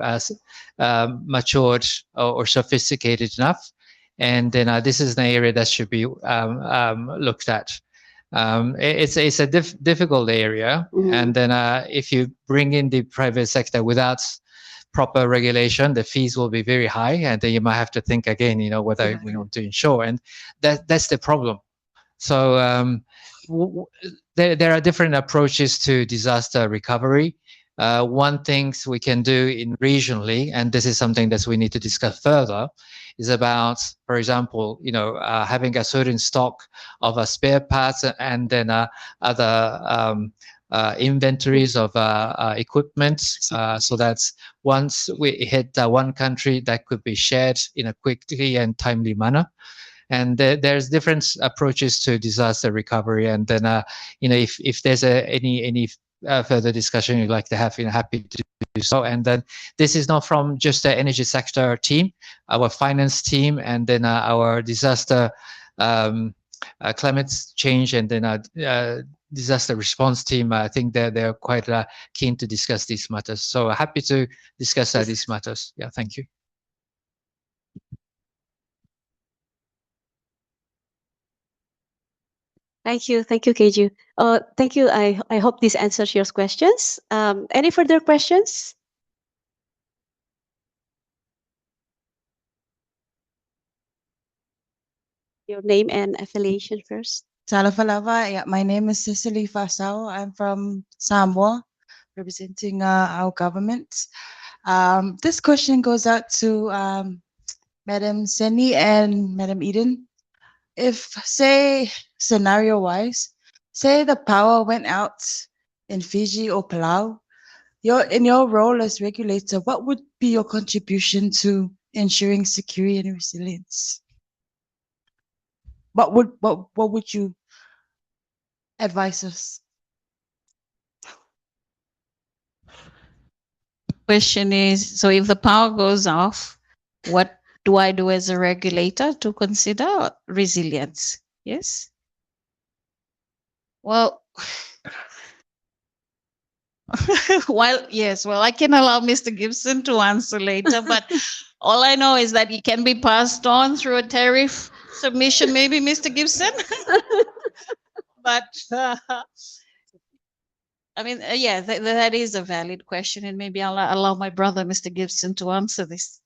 [SPEAKER 14] as matured or sophisticated enough, and then this is an area that should be looked at. It's a difficult area, and then if you bring in the private sector without proper regulation, the fees will be very high, and then you might have to think again, whether we want to insure, and that's the problem. So there are different approaches to disaster recovery. One thing we can do regionally, and this is something that we need to discuss further, is about, for example, having a certain stock of spare parts and then other inventories of equipment, so that once we hit one country, that could be shared in a quickly and timely manner. And there's different approaches to disaster recovery. And then, if there's any further discussion you'd like to have, happy to do so. And then this is not from just the energy sector team, our finance team, and then our disaster climate change, and then disaster response team. I think they're quite keen to discuss these matters. So happy to discuss these matters. Yeah, thank you.
[SPEAKER 7] Thank you, Keju. Thank you. I hope this answers your questions. Any further questions? Your name and affiliation first.
[SPEAKER 15] Salafalava, yeah, my name is Cicely Fasao. I'm from Samoa, representing our government. This question goes out to Madam Seni and Madam Eden. If, say, scenario-wise, say the power went out in Fiji or Palau, in your role as regulator, what would be your contribution to ensuring security and resilience? What would you advise us?
[SPEAKER 8] Question is, so if the power goes off, what do I do as a regulator to consider resilience? Yes. Well, yes, well, I can allow Mr. Gibson to answer later, but all I know is that it can be passed on through a tariff submission, maybe, Mr. Gibson. But I mean, yeah, that is a valid question, and maybe I'll allow my brother, Mr. Gibson, to answer this.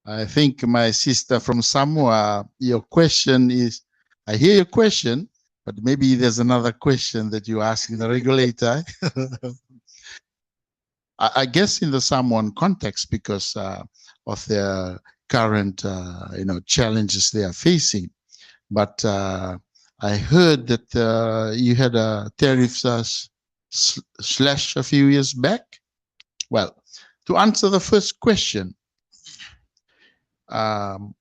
[SPEAKER 6] I think my sister from Samoa, your question is, I hear your question, but maybe there's another question that you're asking the regulator. I guess in the Samoan context, because of their current, challenges they are facing. But I heard that you had a tariff slash a few years back. Well, to answer the first question, to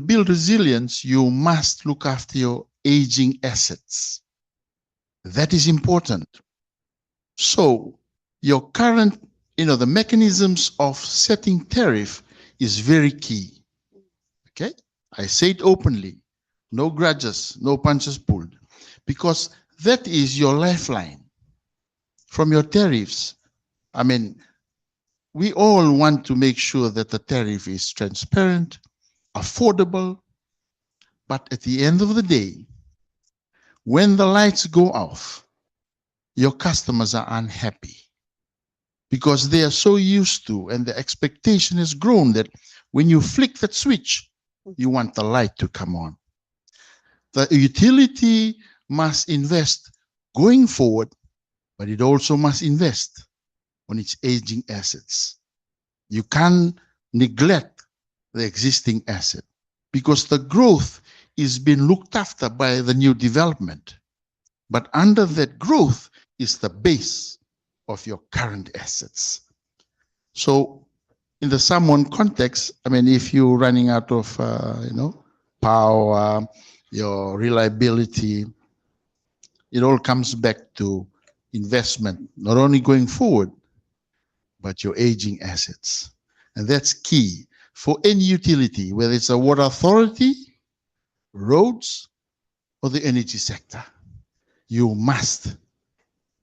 [SPEAKER 6] build resilience, you must look after your aging assets. That is important. So your current, the mechanisms of setting tariff is very key. Okay? I say it openly, no grudges, no punches pulled, because that is your lifeline from your tariffs. I mean, we all want to make sure that the tariff is transparent, affordable, but at the end of the day, when the lights go off, your customers are unhappy because they are so used to, and the expectation has grown that when you flick that switch, you want the light to come on. The utility must invest going forward, but it also must invest on its aging assets. You can't neglect the existing asset because the growth is being looked after by the new development. But under that growth is the base of your current assets. So in the Samoan context, I mean, if you're running out of, power, your reliability, it all comes back to investment, not only going forward, but your aging assets. And that's key for any utility, whether it's a water authority, roads, or the energy sector. You must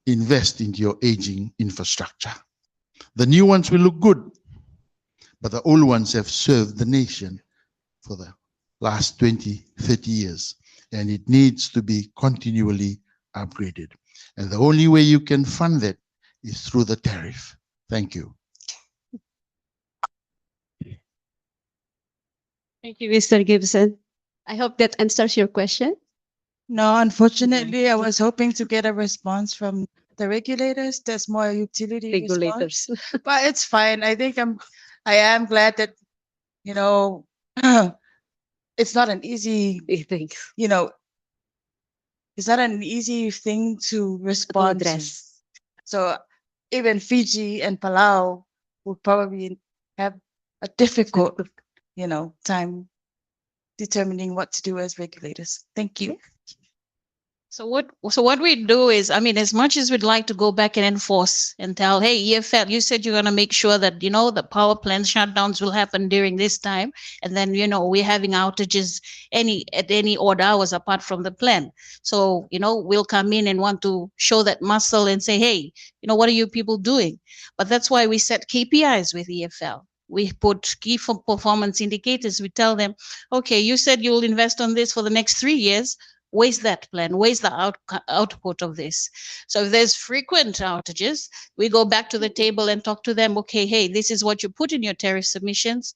[SPEAKER 6] invest into your aging infrastructure. The new ones will look good, but the old ones have served the nation for the last 20, 30 years, and it needs to be continually upgraded. And the only way you can fund that is through the tariff. Thank you.
[SPEAKER 7] Thank you, Mr. Gibson. I hope that answers your question.
[SPEAKER 15] No, unfortunately, I was hoping to get a response from the regulators. There's more utility
[SPEAKER 7] Regulators.
[SPEAKER 15] response. But it's fine. I think I am glad that, it's not an easy
[SPEAKER 7] thing.
[SPEAKER 15] It's not an easy thing to respond to.
[SPEAKER 7] Address.
[SPEAKER 15] So even Fiji and Palau would probably have a difficult, time determining what to do as regulators. Thank you.
[SPEAKER 8] So what we do is, I mean, as much as we'd like to go back and enforce and tell, hey, EFL, you said you're going to make sure that, the power plant shutdowns will happen during this time. And then, we're having outages at any odd hours apart from the plan. So, we'll come in and want to show that muscle and say, hey, what are you people doing? But that's why we set KPIs with EFL. We put key performance indicators. We tell them, okay, you said you'll invest on this for the next 3 years. Where's that plan? Where's the output of this? So if there's frequent outages, we go back to the table and talk to them. Okay, hey, this is what you put in your tariff submissions.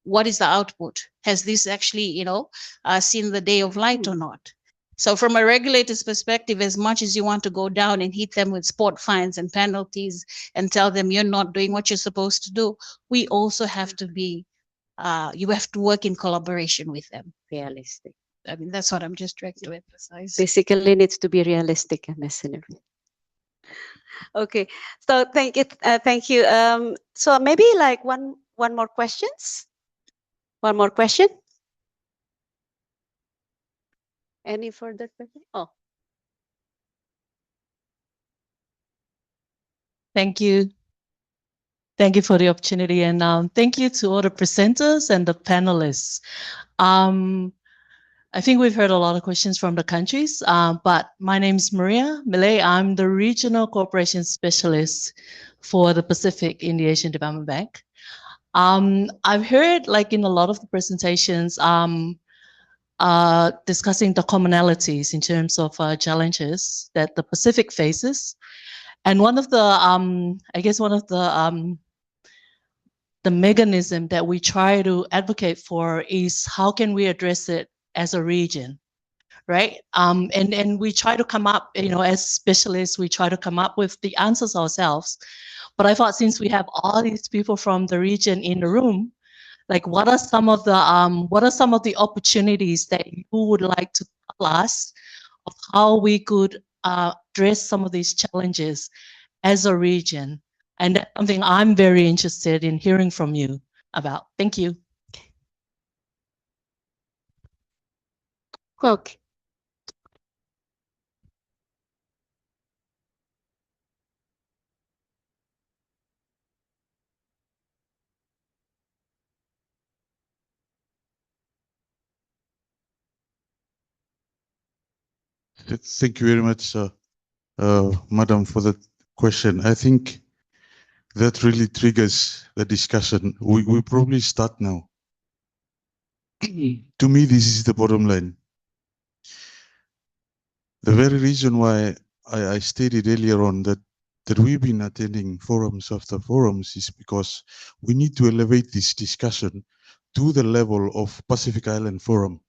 [SPEAKER 8] What is the output? Has this actually, seen the day of light or not? So from a regulator's perspective, as much as you want to go down and hit them with sport fines and penalties and tell them you're not doing what you're supposed to do, we also have to be, you have to work in collaboration with them.
[SPEAKER 7] Realistic.
[SPEAKER 8] I mean, that's what I'm just trying to emphasize.
[SPEAKER 7] Basically needs to be realistic and necessary. Okay, so thank you. So maybe like one more questions. One more question. Any further question? Oh,
[SPEAKER 16] Thank you. Thank you for the opportunity, and thank you to all the presenters and the panelists. I think we've heard a lot of questions from the countries, but my name is Maria Millet. I'm the Regional Cooperation Specialist for the Pacific in the Asian Development Bank. I've heard, like in a lot of the presentations, discussing the commonalities in terms of challenges that the Pacific faces. And one of the, the mechanism that we try to advocate for is how can we address it as a region, right? And we try to come up, as specialists, we try to come up with the answers ourselves. But I thought since we have all these people from the region in the room, like what are some of the opportunities that you would like to tell us of how we could address some of these challenges as a region? And that's something I'm very interested in hearing from you about. Thank you.
[SPEAKER 7] Okay.
[SPEAKER 3] Thank you very much, Madam, for that question. I think that really triggers the discussion. We probably start now. To me, this is the bottom line. The very reason why I stated earlier on that we've been attending forums after forums is because we need to elevate this discussion to the level of Pacific Island Forum.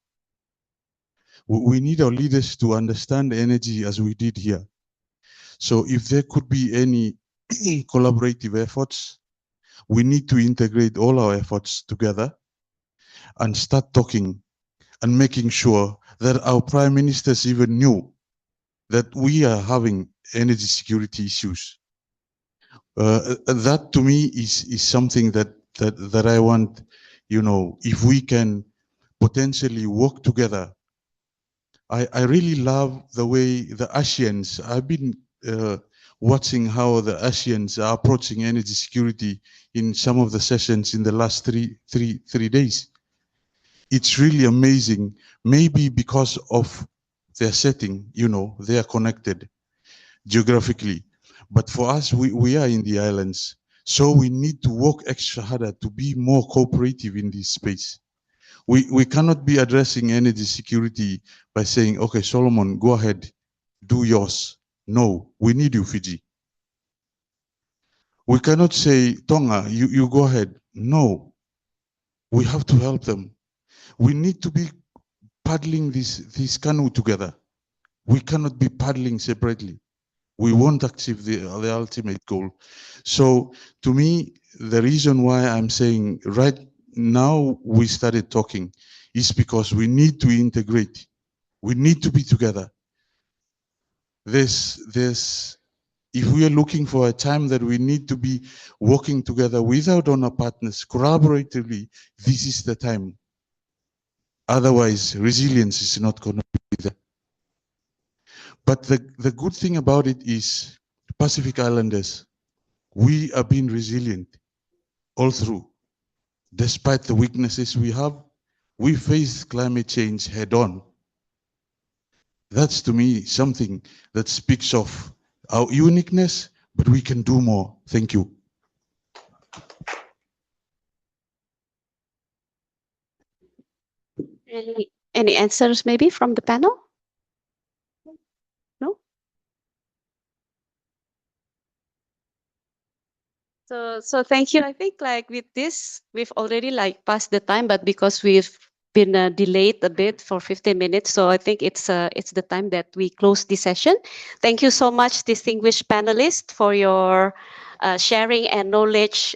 [SPEAKER 3] We need our leaders to understand energy as we did here. So if there could be any collaborative efforts, we need to integrate all our efforts together and start talking and making sure that our prime ministers even knew that we are having energy security issues. That to me is something that I want, if we can potentially work together. I really love the way the ASEANs, I've been watching how the ASEANs are approaching energy security in some of the sessions in the last three days. It's really amazing, maybe because of their setting, they are connected geographically. But for us, we are in the islands, so we need to work extra harder to be more cooperative in this space. We cannot be addressing energy security by saying, okay, Solomon, go ahead, do yours. No, we need you, Fiji. We cannot say, Tonga, you go ahead. No, we have to help them. We need to be paddling this canoe together. We cannot be paddling separately. We won't achieve the ultimate goal. So to me, the reason why I'm saying right now we started talking is because we need to integrate. We need to be together. If we are looking for a time that we need to be working together with our donor partners, collaboratively, this is the time. Otherwise, resilience is not going to be there. But the good thing about it is, Pacific Islanders, we are being resilient all through. Despite the weaknesses we have, we face climate change head on. That's to me something that speaks of our uniqueness, but we can do more. Thank you.
[SPEAKER 7] Any answers maybe from the panel? No? So thank you. I think like with this, we've already like passed the time, but because we've been delayed a bit for 15 minutes, so I think it's the time that we close this session. Thank you so much, distinguished panelists, for your sharing and knowledge